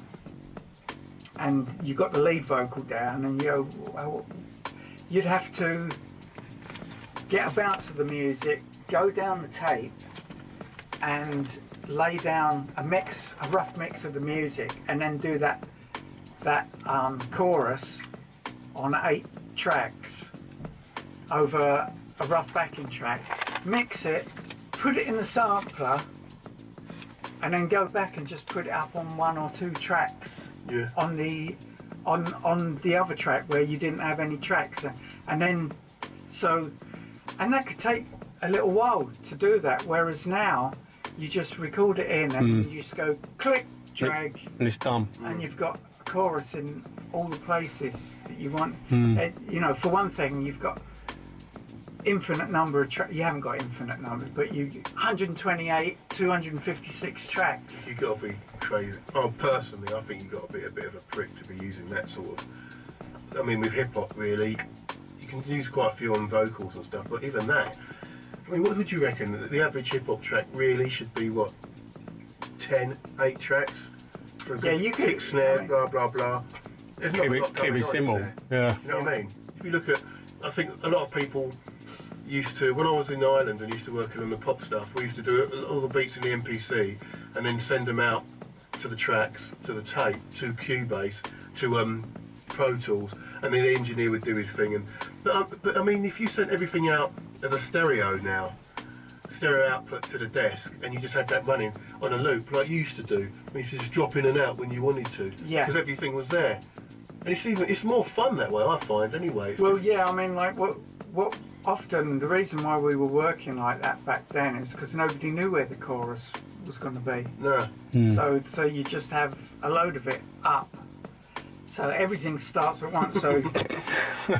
and you got the lead vocal down, and you'd have to get a bounce of the music, go down the tape, and lay down a rough mix of the music, and then do that chorus on 8 tracks over a rough backing track, mix it, put it in the sampler, and then go back and just put it up on 1 or 2 tracks on the other track where you didn't have any tracks, and then and that could take a little while to do that, whereas now you just record it in and you just go click, drag, and it's done. And you've got a chorus in all the places that you want. You know, for one thing, you've got infinite number of tracks. You haven't got infinite numbers, but 128, 256 tracks. You've got to be crazy. Oh, personally, I think you've got to be a bit of a prick to be using that sort of. I mean, with hip hop, really, you can use quite a few on vocals and stuff, but even that. I mean, what would you reckon? The average hip hop track really should be what? 8 tracks? For a good kick, snare, blah, blah, blah. There's not a lot going on, is there? Yeah. You know what I mean? If you look at, I think a lot of people used to, when I was in Ireland and used to working on the pop stuff, we used to do all the beats in the MPC and then send them out to the tracks, to the tape, to Cubase, to Pro Tools, and then the engineer would do his thing. But I mean, if you sent everything out as a stereo now, stereo output to the desk, and you just had that running on a loop like you used to do, and you just drop in and out when you wanted to, because everything was there. And it's more fun that way, I find, anyway. I mean, like what often the reason why we were working like that back then is because nobody knew where the chorus was going to be. No. So you just have a load of it up. So everything starts at once. So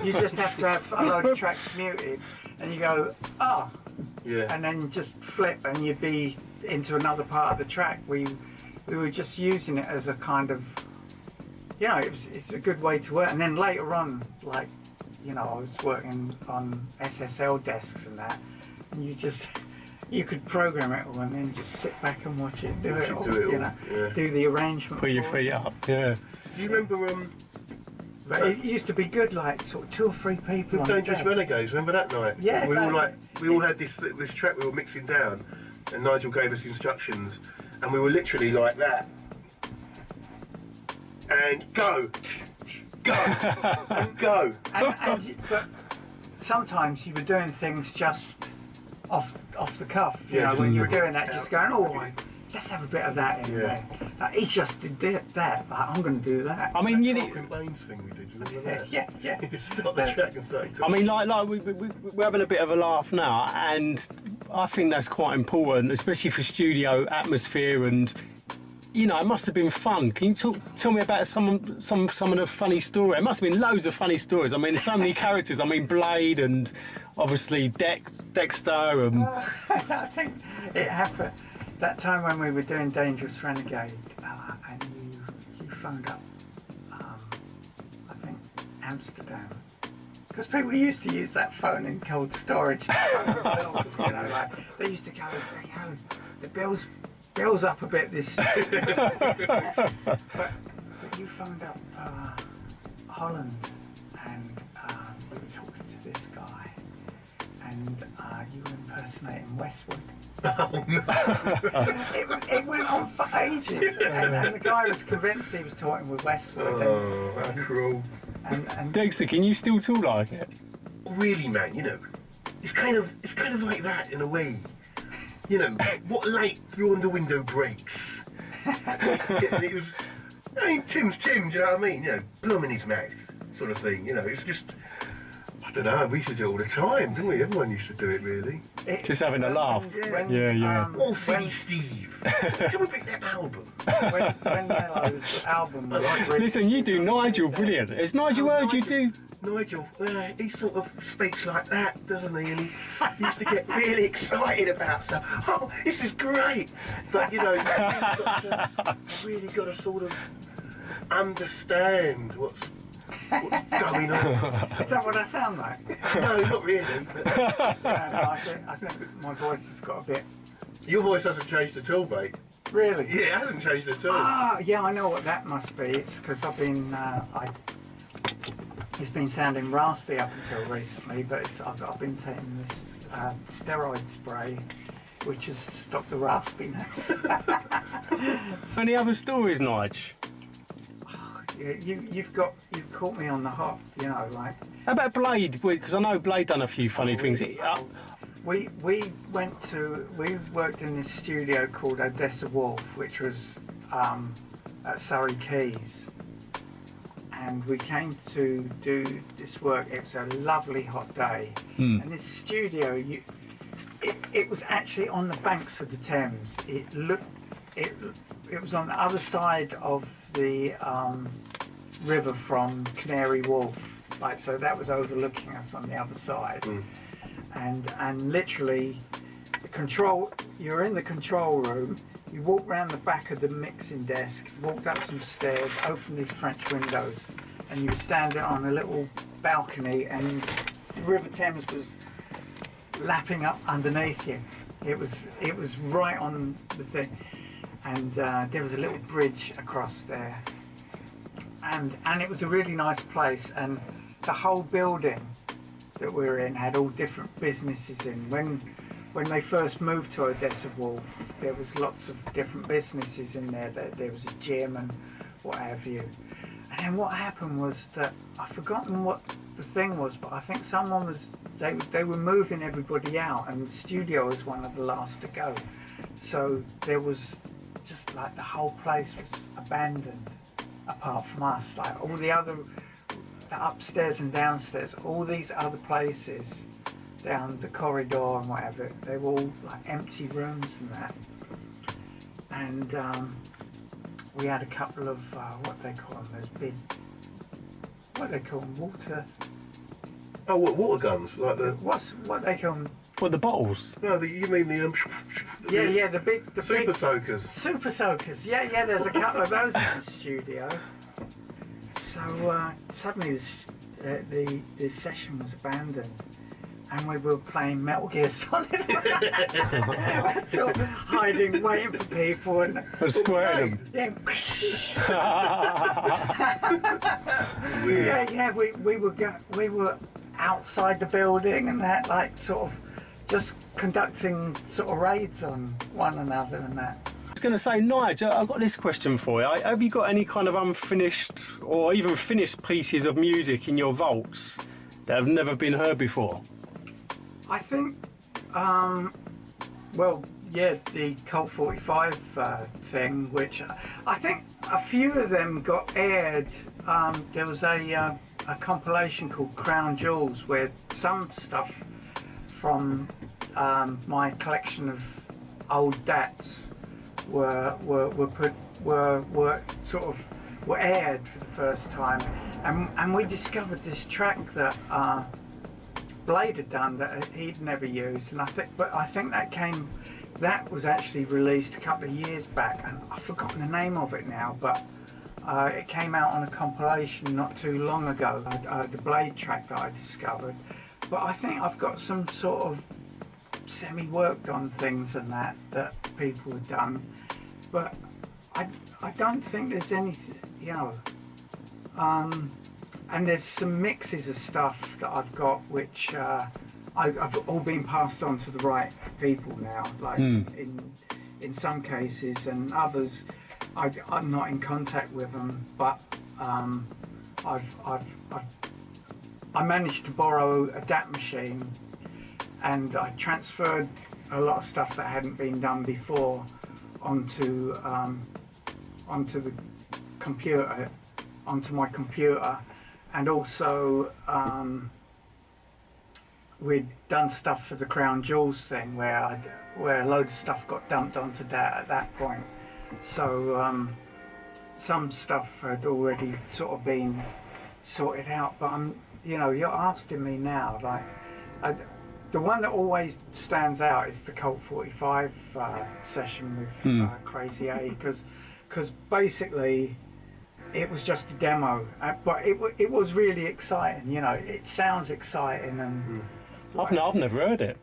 you just have to have a load of tracks muted, and you go, and then just flip, and you'd be into another part of the track. We were just using it as a kind of, it's a good way to work. And then later on, like, I was working on SSL desks and that, and you could program it all and then just sit back and watch it do it all, do the arrangement. Put your feet up, yeah. Do you remember? But it used to be good, like sort of 2 or 3 people. Dangerous Renegades. Remember that night? Yeah. We all had this track we were mixing down, and Nigel gave us instructions, and we were literally like that, and go, and go. But sometimes you were doing things just off the cuff. You know, when you were doing that, just going, let's have a bit of that in there. Like, he just did that. Like, I'm going to do that. I mean, Baines thing we did. Remember that? Yeah. You start the track and start. I mean, like we're having a bit of a laugh now, and I think that's quite important, especially for studio atmosphere. And it must have been fun. Can you tell me about some of the funny stories? It must have been loads of funny stories. I mean, there's so many characters. I mean, Blade and obviously Dexter. And I think it happened. That time when we were doing Dangerous Renegade, and you phoned up, I think Amsterdam, because people used to use that phone in cold storage to phone the bills, like they used to go, the bill's up a bit this. but you phoned up Holland, and we were talking to this guy, and you were impersonating Westwood. Oh, no. it went on for ages, and the guy was convinced he was talking with Westwood. How cruel. And Dexter, can you still talk like it? Really, man, it's kind of like that in a way. What light through on the window breaks? It was, Tim's Tim, do you know what I mean? Plum in his mouth, sort of thing. It's just, I don't know, we used to do it all the time, didn't we? Everyone used to do it, really. Just having a laugh. Yeah. All Silly Steve. Tell me about that album. When Mello's album was written, Listen, you do Nigel brilliant. Has Nigel heard you do? Nigel, he sort of speaks like that, doesn't he? And he used to get really excited about stuff. Oh, this is great. But, you know, you've really got to sort of understand what's going on. is that what I sound like? No, not really. But I think my voice has got a bit. your voice hasn't changed at all, mate. Really? Yeah, it hasn't changed at all. Ah, yeah, I know what that must be. It's because I've been, it's been sounding raspy up until recently, but I've been taking this steroid spray, which has stopped the raspiness. Any other stories, Nige? Yeah, you've caught me on the hop, you know, like. How about Blade? Because I know Blade done a few funny things. We worked in this studio called Odessa Wolf, which was at Surrey Quays, and we came to do this work. It was a lovely hot day, and this studio, it was actually on the banks of the Thames. It was on the other side of the river from Canary Wharf, like, so that was overlooking us on the other side. And literally, you're in the control room, you walk round the back of the mixing desk, walked up some stairs, opened these French windows, and you were standing on a little balcony, and the River Thames was lapping up underneath you. It was right on the thing, and there was a little bridge across there, and it was a really nice place, and the whole building that we were in had all different businesses in. When they first moved to Odessa Wolf, there was lots of different businesses in there. There was a gym and what have you. And then what happened was that, I've forgotten what the thing was, but I think they were moving everybody out, and the studio was one of the last to go. So there was just like the whole place was abandoned, apart from us. Like all the upstairs and downstairs, all these other places down the corridor and whatever, they were all like empty rooms and that. And we had a couple of what they call them, those big, what they call them, water. Oh, what, water guns? Like the... What they call them? What, the bottles? No, you mean the... Yeah, the super soakers. Super soakers, yeah, there's a couple of those in the studio. So suddenly the session was abandoned, and we were playing Metal Gear Solid. Sort of hiding, waiting for people, and Squaring them. Yeah, we were outside the building and that, like sort of just conducting sort of raids on one another and that. I was going to say, Nigel, I've got this question for you. Have you got any kind of unfinished or even finished pieces of music in your vaults that have never been heard before? I think, well, yeah, the Colt 45 thing, which I think a few of them got aired. There was a compilation called Crown Jewels, where some stuff from my collection of old DATs were aired for the first time, and we discovered this track that Blade had done that he'd never used, and I think that was actually released a couple of years back, and I've forgotten the name of it now, but it came out on a compilation not too long ago, the Blade track that I discovered. But I think I've got some sort of semi-worked on things and that people have done, but I don't think there's anything, you know, and there's some mixes of stuff that I've got which I've all been passed on to the right people now, like in some cases, and others I'm not in contact with them, but I managed to borrow a DAT machine, and I transferred a lot of stuff that hadn't been done before onto the computer, onto my computer, and also we'd done stuff for the Crown Jewels thing where a load of stuff got dumped onto that at that point. So some stuff had already sort of been sorted out, but you're asking me now, like, the one that always stands out is the Colt 45 session with Crazy A, because basically it was just a demo, but it was really exciting. It sounds exciting, and I've never heard it.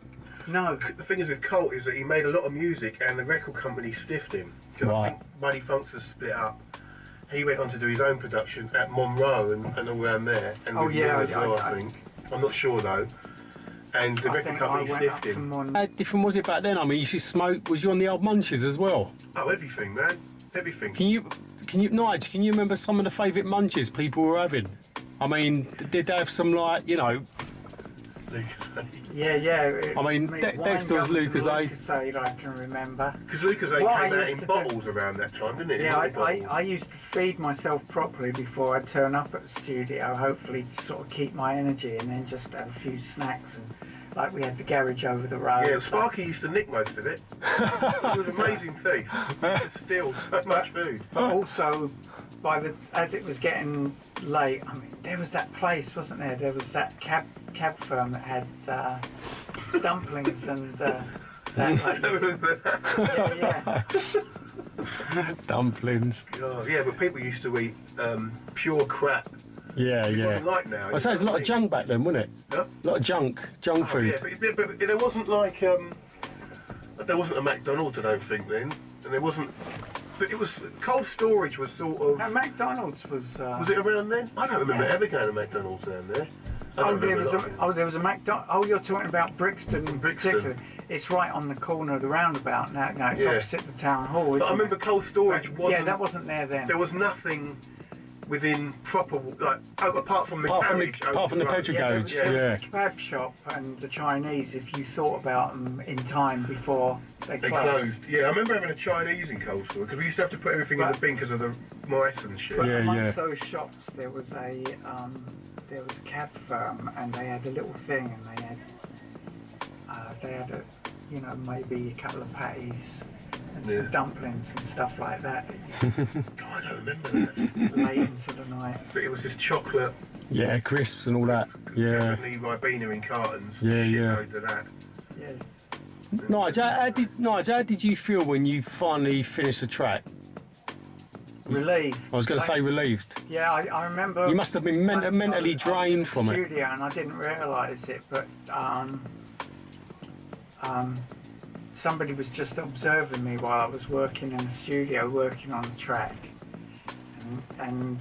no, The thing is with Colt is that he made a lot of music and the record company stiffed him. 'Cause I think Buddy Funkster split up. He went on to do his own production at Monroe and all around there. And with Lou as well, I think. I'm not sure though. And the record company stiffed him. How different was it back then? I mean, you used to smoke. Was you on the old munches as well? Oh, everything, man. Everything. Can you, Nigel, can you remember some of the favourite munches people were having? I mean, did they have some, like, yeah. I mean, Dexter was Lucozade. Lucozade, I can remember. Because Lucozade came out in bottles around that time, didn't it? Yeah, I used to feed myself properly before I'd turn up at the studio, hopefully to sort of keep my energy, and then just have a few snacks. And like we had the garage over the road. Yeah, Sparky used to nick most of it. It was an amazing thing. It steal so much food. But also, as it was getting late, I mean, there was that place, wasn't there? There was that cab firm that had dumplings and that. Like, I remember that. yeah. Dumplings. God, yeah, but people used to eat pure crap. Yeah, It yeah. wasn't like now. I say there's a lot of junk back then, wasn't it? Huh? A lot of junk food. Yeah, but there wasn't like there wasn't a McDonald's, I don't think then, and there wasn't. But it was cold storage was sort of. Now, McDonald's was. Was it around then? I don't remember ever going to McDonald's down there. There was a McDonald's. Oh, you're talking about Brixton in particular. It's right on the corner of the roundabout now. No, it's opposite the town hall. But I remember cold storage wasn't. Yeah, that wasn't there then. There was nothing within proper, like, apart from the carriage. Apart from the petrol gauge, There was the kebab shop and the Chinese, if you thought about them in time before they closed. Yeah, I remember having a Chinese in cold store because we used to have to put everything in the bin because of the mice and shit. But amongst those shops, there was a cab firm, and they had a little thing, and they had maybe a couple of patties and some dumplings and stuff like that. God, I don't remember that. Late into the night. But it was this chocolate. Yeah, crisps and all that. Yeah. Definitely Ribena in cartons. Yeah. Loads of that. Yeah. Nigel, how did you feel when you finally finished the track? Relieved. I was going to say relieved. Yeah, I remember. You must have been mentally drained from it. Studio, and I didn't realise it, but somebody was just observing me while I was working in the studio, working on the track, and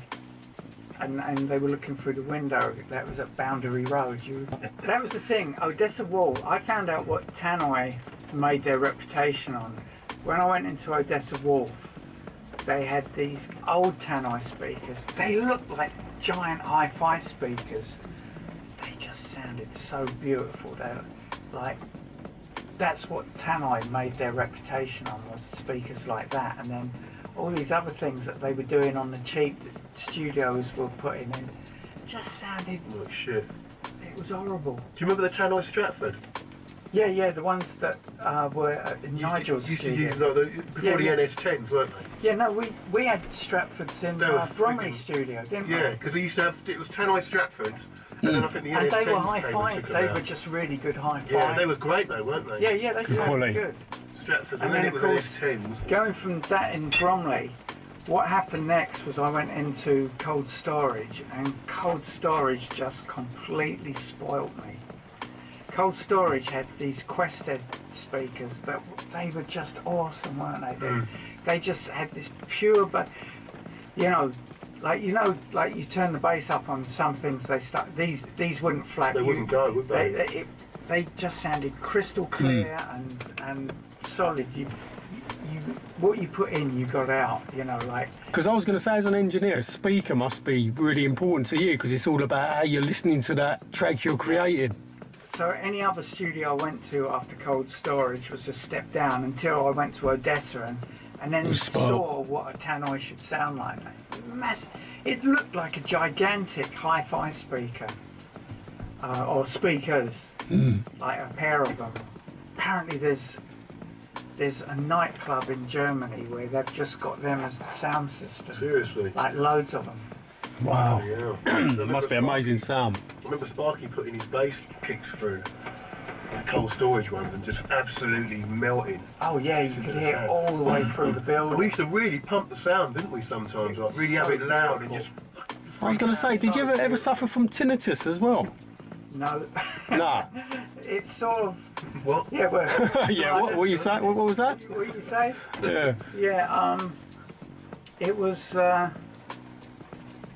they were looking through the window. That was at Boundary Road. That was the thing. Odessa Wall. I found out what Tannoy made their reputation on. When I went into Odessa Wall, they had these old Tannoy speakers. They looked like giant hi-fi speakers. They just sounded so beautiful. They're like. That's what Tannoy made their reputation on, was speakers like that, and then all these other things that they were doing on the cheap that studios were putting in just sounded Oh shit. It was horrible. Do you remember the Tannoy Stratford? Yeah, the ones that were in Nigel's used to studio. use before the NS10s, weren't they? Yeah, no, we had Stratfords in Bromley studio, didn't we? Yeah, because they used to have, it was Tannoy Stratfords, and then I think the and NS10s they were hi-fi. took them They out. were just really good hi-fi. Yeah, they were great though, weren't they? Yeah, they sounded good. Stratfords, And and then then, it of was course, NS10s. Going from that in Bromley, what happened next was I went into cold storage, and cold storage just completely spoilt me. Cold storage had these Quested speakers that they were just awesome, weren't they? They just had this pure, but like you turn the bass up on some things, they start. These wouldn't flat. They wouldn't go, would they? They just sounded crystal clear and solid. What you put in, you got out. Because I was going to say, as an engineer, a speaker must be really important to you because it's all about how you're listening to that track you're creating. So any other studio I went to after cold storage was a step down until I went to Odessa and then saw what a Tannoy should sound like. It looked like a gigantic hi-fi speaker, or speakers, like a pair of them. Apparently there's a nightclub in Germany where they've just got them as the sound system. Seriously? Like loads of them. Wow. Yeah. That must be amazing sound. I remember Sparky putting his bass kicks through the cold storage ones and just absolutely melting. Oh yeah, you could hear it all the way through the building. We used to really pump the sound, didn't we, sometimes? Like really have it loud and just... I was going to say, did you ever suffer from tinnitus as well? No. Nah. It's sort of... What? Yeah, well... Yeah, what were you saying? What was that? What did you say? Yeah. Yeah, it was...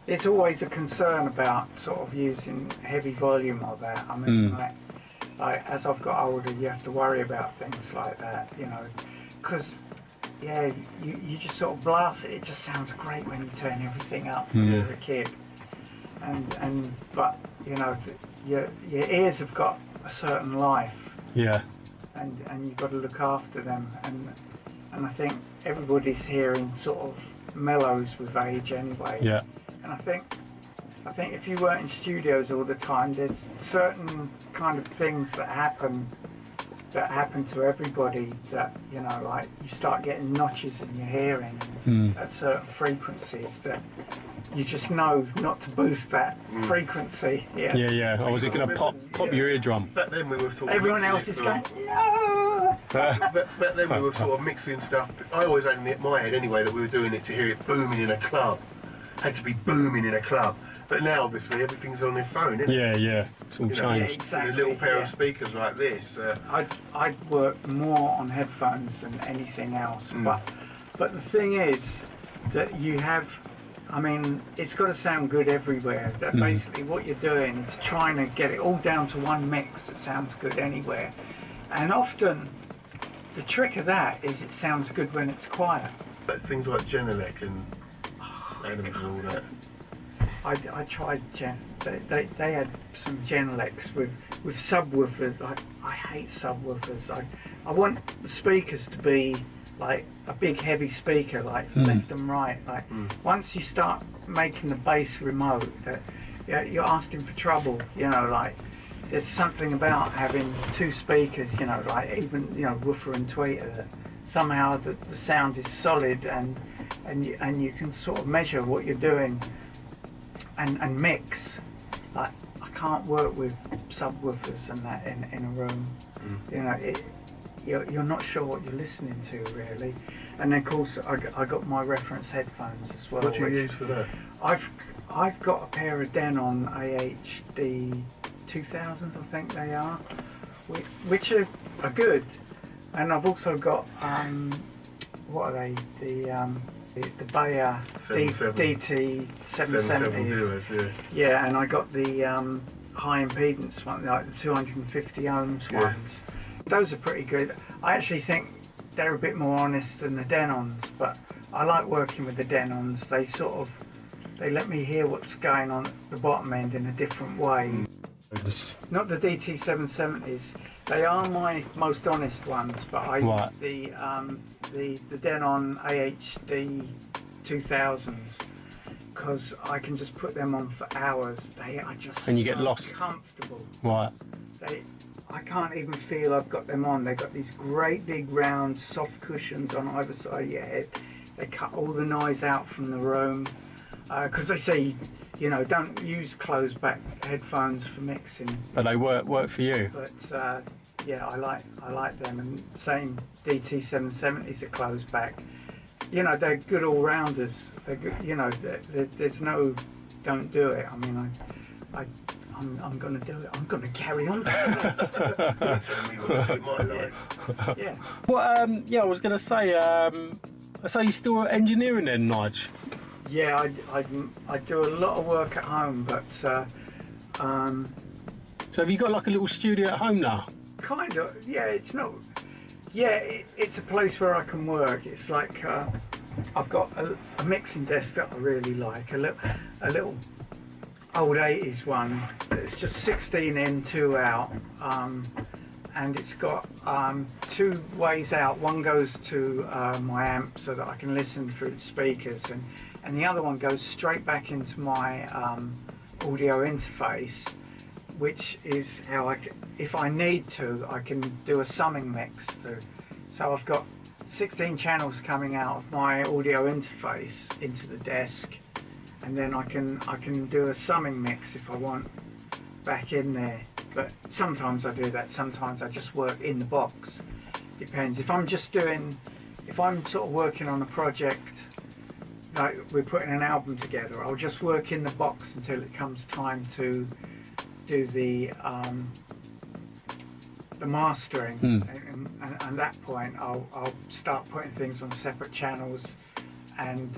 it's always a concern about sort of using heavy volume or that. I mean, like as I've got older, you have to worry about things like that, you know, because yeah, you just sort of blast it. It just sounds great when you turn everything up when you're a kid, but you know, your ears have got a certain life. Yeah. And you've got to look after them, and I think everybody's hearing sort of mellows with age anyway. Yeah. And I think if you weren't in studios all the time, there's certain kind of things that happen to everybody that, you know, like you start getting notches in your hearing at certain frequencies that you just know not to boost that frequency. Yeah. Or was it going to pop your eardrum? Back then we were sort of Everyone else is going, no! Back then we were sort of mixing stuff. I always had in my head anyway that we were doing it to hear it booming in a club. Had to be booming in a club. But now obviously everything's on their phone, isn't it? Yeah. It's all changed. Exactly, a little pair of speakers like this. I'd work more on headphones than anything else. But the thing is that you have, I mean, it's got to sound good everywhere. That basically what you're doing is trying to get it all down to one mix that sounds good anywhere. And often the trick of that is it sounds good when it's quiet. But things like Genelec and Adams and all that. I tried they had some Genelecs with subwoofers. I hate subwoofers. I want the speakers to be like a big heavy speaker, like left and right. Like once you start making the bass remote, you're asking for trouble. You know, like there's something about having two speakers. You know, like even woofer and tweeter. That somehow the sound is solid and you can sort of measure what you're doing. And mix. Like I can't work with subwoofers and that in a room. You know, you're not sure what you're listening to really. And then of course I got my reference headphones as well. What do you use for that? I've got a pair of Denon AHD 2000s, I think they are, which are good. And I've also got what are they? The Bayer DT 770s. Yeah, and I got the high impedance one, like the 250 ohms ones. Those are pretty good. I actually think they're a bit more honest than the Denons, but I like working with the Denons. They let me hear what's going on at the bottom end in a different way. Not the DT 770s. They are my most honest ones, but I use the Denon AHD 2000s because I can just put them on for hours. They are just and you get lost. Comfortable. Right. I can't even feel I've got them on. They've got these great big round soft cushions on either side of your head. They cut all the noise out from the room because they say, you know, don't use closed back headphones for mixing. But they work for you. But yeah, I like them. And same DT 770s are closed back. You know, they're good all rounders. They're good. You know, there's no don't do it. I mean, I'm going to do it. I'm going to carry on. Yeah. Well, yeah, I was going to say. So you're still engineering then, Nigel? Yeah, I do a lot of work at home, but. So have you got like a little studio at home now? Kind of. Yeah, it's not. Yeah, it's a place where I can work. It's like I've got a mixing desk that I really like. A little old 80s one. It's just 16 in, 2 out, and it's got 2 ways out. One goes to my amp so that I can listen through the speakers, and the other one goes straight back into my audio interface. which is how if I need to, I can do a summing mix too. So I've got 16 channels coming out of my audio interface into the desk, and then I can do a summing mix if I want back in there. But sometimes I do that, sometimes I just work in the box. Depends. If I'm sort of working on a project, like we're putting an album together, I'll just work in the box until it comes time to do the mastering. And at that point I'll start putting things on separate channels and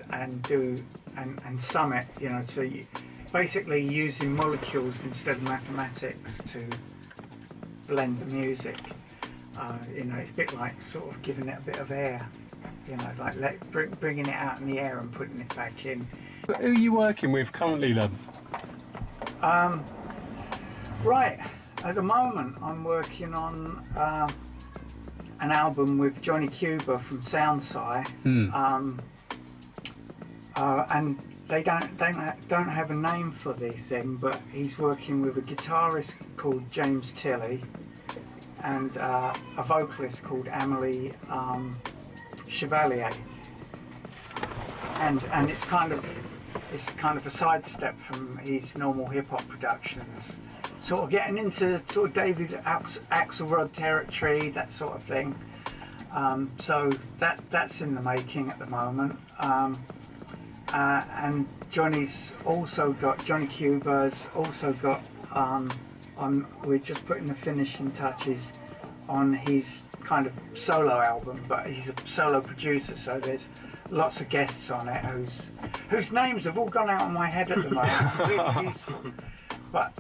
sum it, you know, so basically using molecules instead of mathematics to blend the music. You know, it's a bit like sort of giving it a bit of air, you know, like bringing it out in the air and putting it back in. Who are you working with currently then? Right, at the moment I'm working on an album with Johnny Cuba from Soundsci, and they don't have a name for the thing, but he's working with a guitarist called James Tilley and a vocalist called Amelie Chevalier, and it's kind of a sidestep from his normal hip hop productions, sort of getting into sort of David Axelrod territory, that sort of thing. So that's in the making at the moment. And Johnny Cuba's also got we're just putting the finishing touches on his kind of solo album, but he's a solo producer, so there's lots of guests on it whose names have all gone out of my head at the moment. Really useful. But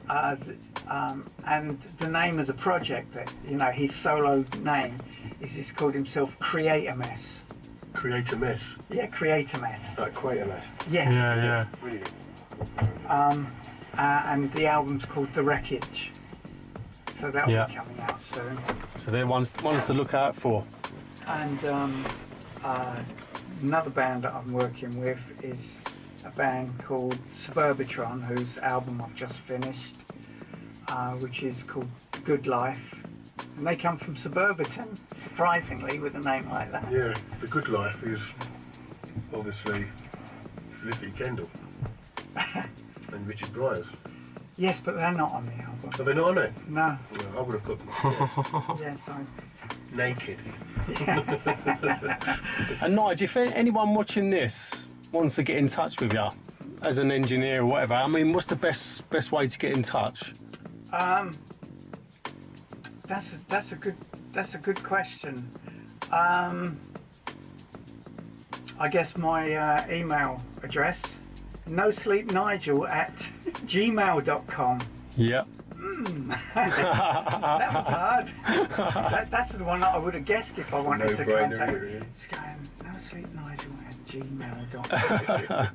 and the name of the project, that, you know, his solo name is, he's called himself Create a Mess. Create a Mess? Yeah, Create a Mess. Like Create a Mess? Yeah. Yeah. Brilliant. And the album's called The Wreckage, so that'll be coming out soon. So they're ones to look out for. And another band that I'm working with is a band called Suburbitron, whose album I've just finished, which is called Good Life. And they come from Suburbiton, surprisingly, with a name like that. Yeah, The Good Life is obviously Felicity Kendall and Richard Bryars. Yes, but they're not on the album. Are they not on it? No. Well, I would have put them Yes, naked. And Nigel, if anyone watching this wants to get in touch with you as an engineer or whatever, I mean, what's the best way to get in touch? That's a good question. I guess my email address, nosleepnigel@gmail.com. Yeah. That was hard. That's the one that I would have guessed if I wanted to contact. Really. It's going nosleepnigel@gmail.com.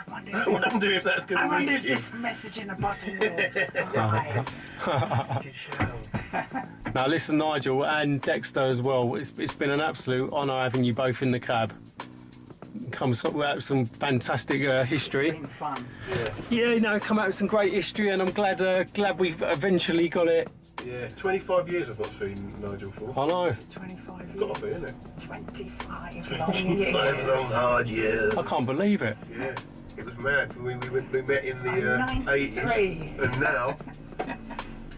I wonder if that's going to I wonder reach if you. this message in a button will arrive. Now listen, Nigel and Dexter as well, it's been an absolute honour having you both in the cab. Comes up with some fantastic history. It's been fun. Yeah. Yeah, you know, come out with some great history, and I'm glad we've eventually got it. Yeah, 25 years I've not seen Nigel for. I know. 25 years. Got to be, isn't it? 25 long 25 years. long hard years. I can't believe it. Yeah, it was mad. We met in the I'm 93. 80s, and now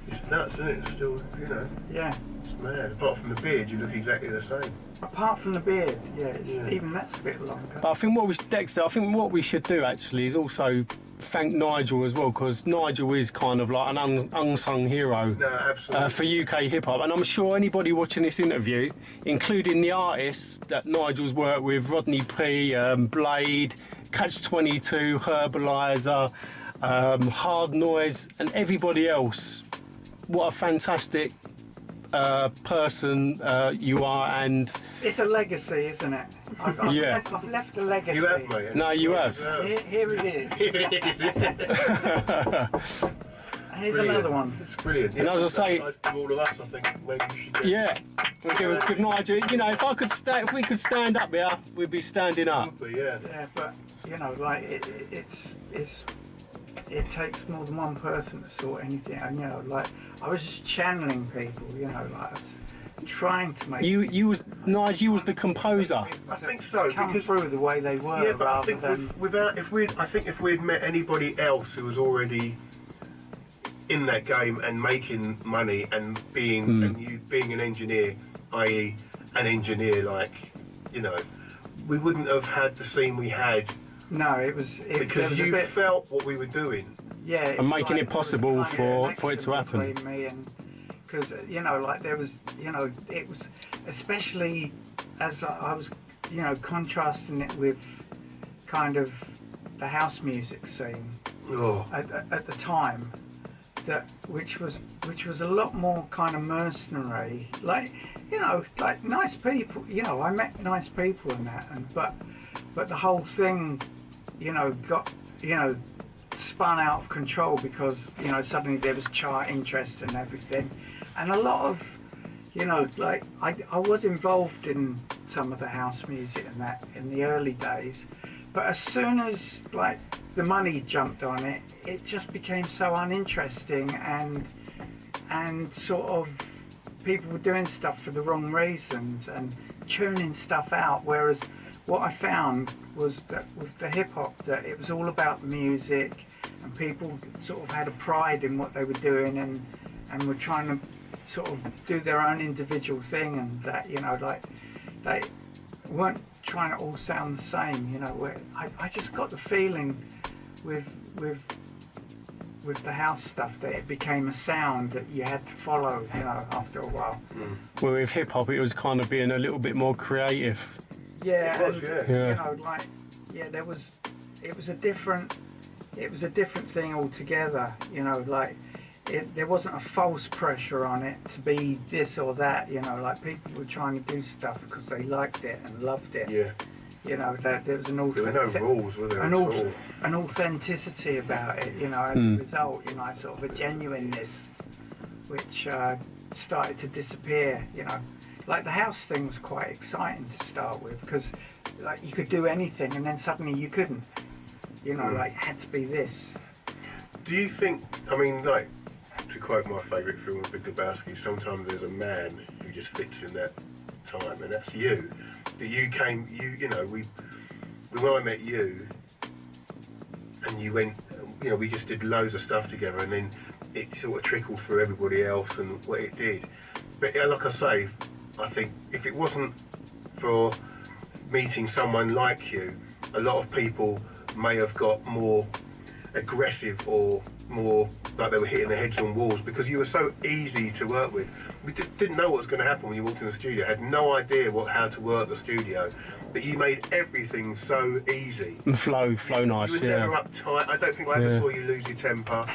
it's nuts, isn't it? It's still, you know, Yeah. it's mad. Apart from the beard, you look exactly the same. Apart from the beard, Yeah. even that's a bit longer. But I think Dexter, I think what we should do actually is also thank Nigel as well, because Nigel is kind of like an unsung hero. No, absolutely. For UK hip hop, and I'm sure anybody watching this interview, including the artists that Nigel's worked with, Rodney P, Blade, Catch 22, Herbalizer, Hard Noise, and everybody else, what a fantastic person you are, and It's a legacy, isn't it? I've left a legacy. You have, mate. No, you have. Here it is. Here's Brilliant. another one. It's brilliant. And as I say- for all of us, I think maybe you should get. yeah, we'll give Nigel, you know, if we could stand up here, we'd be standing up. Yeah. Yeah, but you know, like it's it takes more than one person to sort anything. And you know, like I was just channeling people. You know, like I was trying to make you was Nigel. You was the composer. I think so, come because through the way they were. yeah, but I rather think than if we'd met anybody else who was already in that game and making money and being an engineer, i.e. an engineer, like, you know, we wouldn't have had the scene we had. No, it was because you felt what we were doing. Yeah, and making it possible for it to happen. Between me and because you know, like there was, you know, it was especially as I was, you know, contrasting it with kind of the house music scene at the time, which was a lot more kind of mercenary, like, you know, like nice people. You know, I met nice people in that, but the whole thing, you know, got, you know, spun out of control because, you know, suddenly there was chart interest and everything, and a lot of, you know, like I was involved in some of the house music and that in the early days, but as soon as like the money jumped on it, it just became so uninteresting, and sort of people were doing stuff for the wrong reasons and tuning stuff out, whereas what I found was that with the hip hop, that it was all about the music, and people sort of had a pride in what they were doing, and were trying to sort of do their own individual thing, and that, you know, like they weren't trying to all sound the same, you know. Where I just got the feeling with the house stuff that it became a sound that you had to follow, you know, after a while. Well, with hip hop, it was kind of being a little bit more creative. Yeah, it was, and, yeah. you know, like, yeah, it was a different thing altogether, you know, like there wasn't a false pressure on it to be this or that, you know, like people were trying to do stuff because they liked it and loved it. Yeah. You know, that there was there were no rules, were there? An authenticity about it, you know, as a result, you know, sort of a genuineness which started to disappear, you know. Like the house thing was quite exciting to start with, because like you could do anything and then suddenly you couldn't, you know, like it had to be this. Do you think, I mean, like, to quote my favourite film with Big Lebowski, sometimes there's a man who just fits in that time, and that's you. You know, when I met you, and you went, you know, we just did loads of stuff together, and then it sort of trickled through everybody else and what it did. But yeah, like I say, I think if it wasn't for meeting someone like you, a lot of people may have got more aggressive or more like they were hitting their heads on walls, because you were so easy to work with. We didn't know what was going to happen when you walked in the studio, had no idea how to work the studio, but you made everything so easy. And flow nice, you were never uptight. I don't think I ever saw you lose your temper.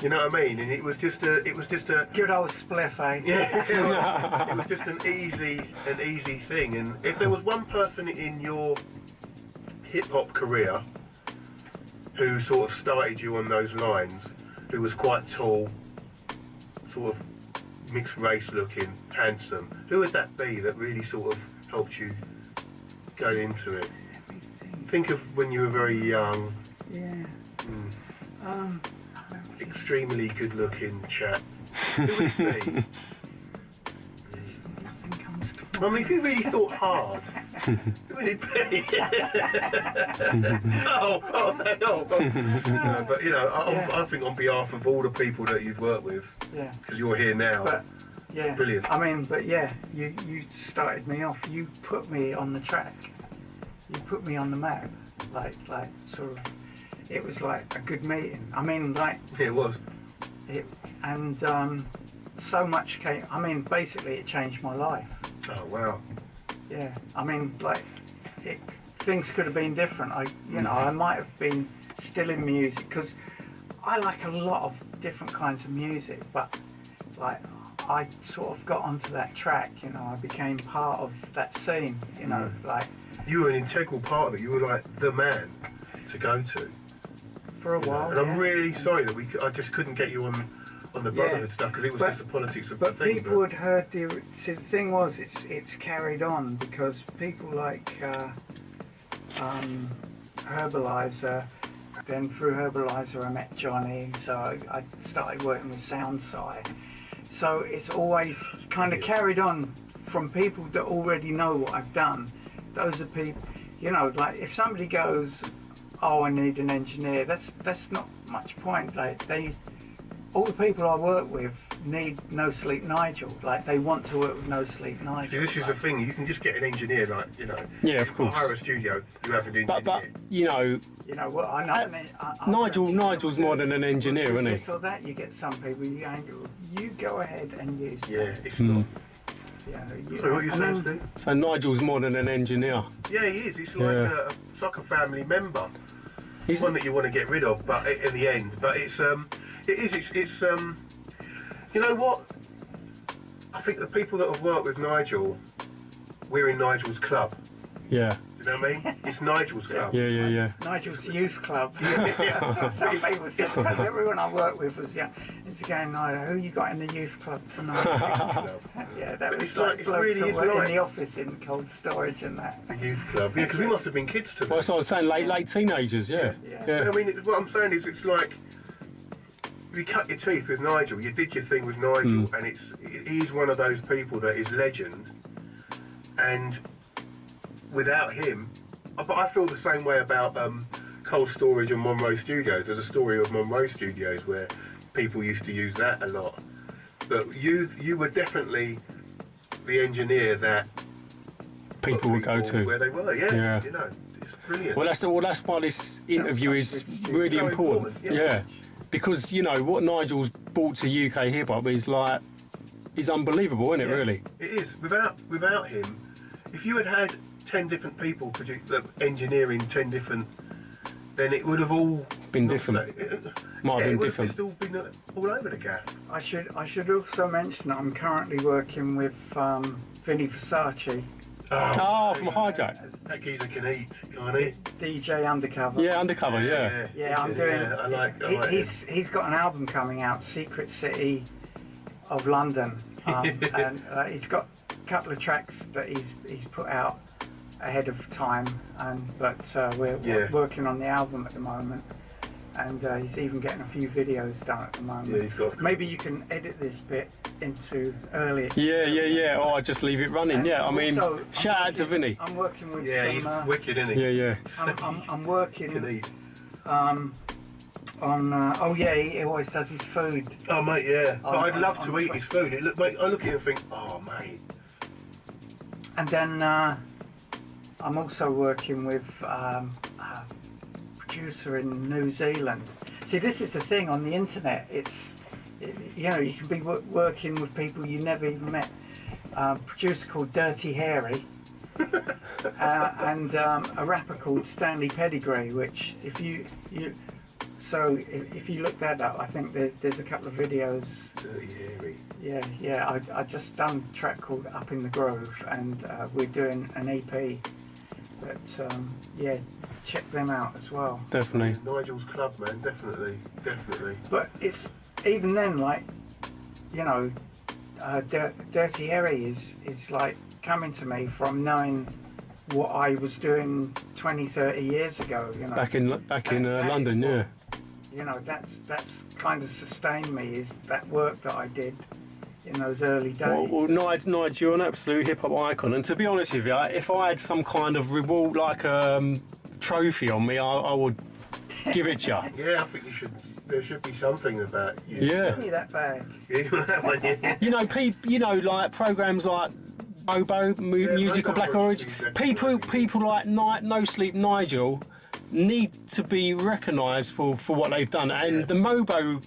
You know what I mean? And it was just a good old spliff, eh? Yeah. It was just an easy thing. And if there was one person in your hip hop career who sort of started you on those lines, who was quite tall, sort of mixed race looking, handsome, who would that be that really sort of helped you go into it? Think of when you were very young. Yeah. Extremely good looking chap. Who would it be? Nothing comes to I mean, if you really thought hard, who would it be? No, but you know, I think on behalf of all the people that you've worked with, because you're here now, but, yeah, brilliant. I mean, but yeah, you started me off. You put me on the track. You put me on the map. Like sort of. It was like a good meeting. I mean, like it was. And so much came. I mean, basically, it changed my life. Oh wow. Yeah. I mean, like things could have been different. I might have been still in music, because I like a lot of different kinds of music, but like I sort of got onto that track. You know, I became part of that scene. You know, like you were an integral part of it. You were like the man to go to. For a while, and I'm really sorry that I just couldn't get you on the Brotherhood stuff, because it was just the politics of the thing. But people had heard see, the thing was, it's carried on because people like Herbalizer Then through Herbalizer I met Johnny, so I started working with Soundside. So it's always kind of carried on from people that already know what I've done. Those are people, you know, like if somebody goes, oh, I need an engineer, that's not much point. Like all the people I work with need No Sleep Nigel. Like they want to work with No Sleep Nigel. See, this is the thing. You can just get an engineer, like you know. Yeah, of course. Hire a studio. You have an engineer. But you know. You know what? I know. Nigel's more than an engineer, isn't he? So that you get some people. You go ahead and use. Yeah, it's not. Yeah. So what you saying, Steve? So Nigel's more than an engineer. Yeah, he is. It's like it's like a family member. He's one that you want to get rid of, but in the end, but it's you know what? I think the people that have worked with Nigel, we're in Nigel's club. Yeah. Do you know what I mean? It's Nigel's club. Yeah. Nigel's youth club. Some people said, because everyone I worked with was young. It's going, Nigel, who you got in the youth club tonight? Yeah, that was like it's really is in like the office in cold storage and that. The youth club. Yeah, because we must have been kids to them. Well, that's what I was saying, late teenagers, yeah. I mean, what I'm saying is, it's like you cut your teeth with Nigel. You did your thing with Nigel, and he's one of those people that is legend. And without him, but I feel the same way about Cold Storage and Monroe Studios. There's a story of Monroe Studios where people used to use that a lot. But you were definitely the engineer that people would go to where they were. Yeah. You know, it's brilliant. Well, that's why this interview is really so important. Yeah, because you know what Nigel's brought to UK hip hop is unbelievable, isn't it? Really, it is. Without him, if you had 10 different people engineering 10 different, then it would have all been different. Might have been different. It's all been all over the gaff. I should also mention that I'm currently working with Vinny Versace. Oh, from Hijack. That geezer can eat, can't he? DJ Undercover. Yeah, Undercover, yeah. Yeah, I'm doing. Yeah, I like he's got an album coming out, Secret City of London, and he's got a couple of tracks that he's put out ahead of time, but we're working on the album at the moment, and he's even getting a few videos done at the moment. Yeah, he's got. Maybe you can edit this bit into early. Yeah. Oh, I just leave it running. And I mean, shout out to Vinny. I'm working with he's wicked, isn't he? Yeah. I'm working on. He always does his food. Oh mate, yeah. But I'd love to eat his food. Mate, I look at it and think, oh mate. And then I'm also working with a producer in New Zealand. See, this is the thing on the internet. You know, you can be working with people you never even met. A producer called Dirty Harry, and a rapper called Stanley Pedigree. Which, if you look that up, I think there's a couple of videos. Dirty Harry. Yeah. I just done a track called Up in the Grove, and we're doing an EP. But check them out as well. Definitely. Nigel's club, man. Definitely. But it's even then, like, you know, Dirty Harry is like coming to me from knowing what I was doing 20, 30 years ago. You know, back in London, yeah. You know, that's kind of sustained me, is that work that I did in those early days. Well, Nigel, you're an absolute hip hop icon, and to be honest with you, if I had some kind of reward, like trophy on me, I would give it to you. Yeah, I think there should be something about you. Yeah. Give me that bag. You know, like programs like Mobo, Music of Black Orange. People like No Sleep Nigel need to be recognised for what they've done, and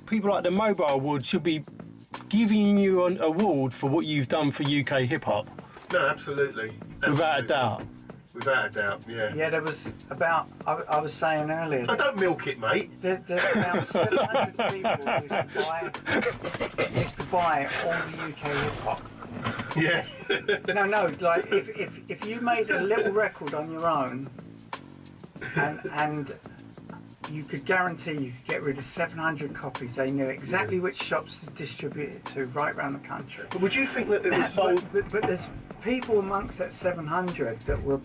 people like the Mobo Award should be giving you an award for what you've done for UK hip hop. No, absolutely. Without a doubt. Without a doubt, yeah. Yeah, there was about, I was saying earlier. I don't milk it, mate. There's about 700 people who used to buy all the UK hip hop. Yeah. No, like if you made a little record on your own, and you could guarantee you could get rid of 700 copies. They knew exactly which shops to distribute it to right around the country. But would you think that it was sold? But there's people amongst that 700 that were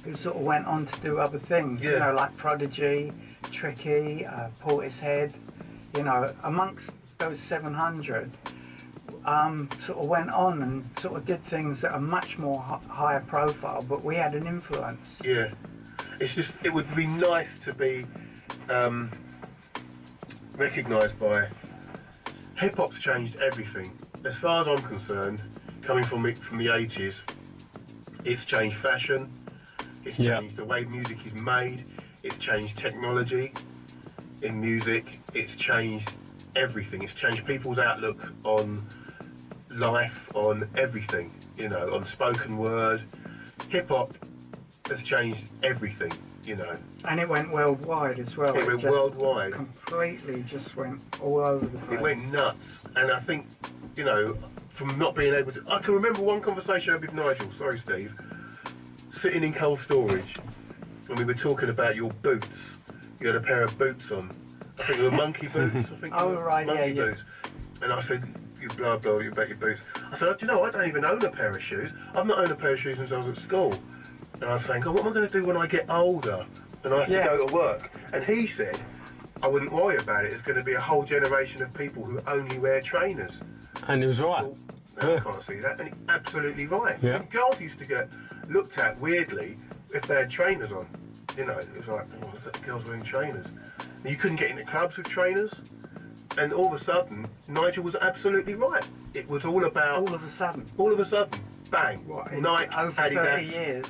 who sort of went on to do other things, you know, like Prodigy, Tricky, Portishead, you know, amongst those 700, sort of went on and sort of did things that are much more higher profile, but we had an influence. Yeah. It's just, it would be nice to be recognised by... Hip-hop's changed everything. As far as I'm concerned, coming from the 80s, it's changed fashion, it's changed the way music is made, it's changed technology in music, it's changed everything. It's changed people's outlook on life, on everything, you know, on spoken word. Hip-hop has changed everything, you know. And it went worldwide as well. It went worldwide. Completely just went all over the place. It went nuts. And I think, you know, from not being able to... I can remember one conversation I had with Nigel, sorry Steve, sitting in cold storage, and we were talking about your boots. You had a pair of boots on. I think they were monkey boots. I think they were monkey boots. And I said, you blah blah, you about your boots. I said, do you know, I don't even own a pair of shoes. I've not owned a pair of shoes since I was at school. And I was saying, God, what am I going to do when I get older and I have to go to work? And he said, I wouldn't worry about it. There's going to be a whole generation of people who only wear trainers. And he was right. Well, no, I can't see that. And he's absolutely right. Yeah. And girls used to get looked at weirdly if they had trainers on. You know, it was like, oh, look at the girls wearing trainers. And you couldn't get into clubs with trainers. And all of a sudden, Nigel was absolutely right. It was all about... All of a sudden, bang. What, Nike, over Adidas. 30 years.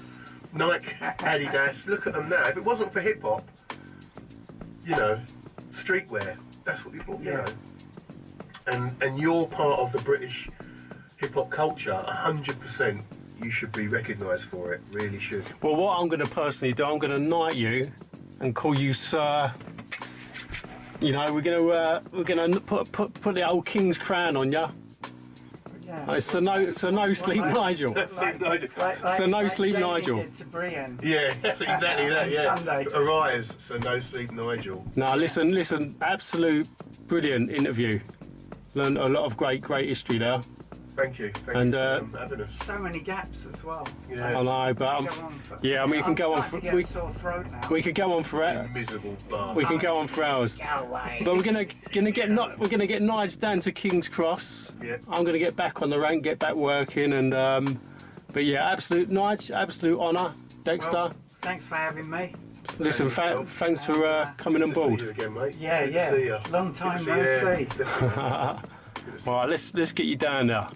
Nike, Adidas, look at them now. If it wasn't for hip hop, you know, streetwear, that's what people, you know. And you're part of the British hip hop culture, 100%. You should be recognised for it, really should. Well, what I'm going to personally do, I'm going to knight you and call you Sir. You know, we're going to put the old King's crown on you. Yeah. So no sleep, Nigel. So no sleep, Nigel. Yeah, that's exactly that. Yeah. Sunday. Arise, so no sleep, Nigel. No, listen. Absolute brilliant interview. Learned a lot of great history there. Thank you. Thank you for having us. So many gaps as well. Yeah. I know, but yeah, I mean, we can go on. We could go on forever. Miserable bastard. We can go on for hours. But we're gonna get Nigel down to King's Cross. Yeah. I'm gonna get back on the rank, get back working, and but yeah, absolute honour, Dexter. Well, thanks for having me. Listen, thanks for coming on board. See you again, mate. Yeah. Long time no see. All right, let's get you down now.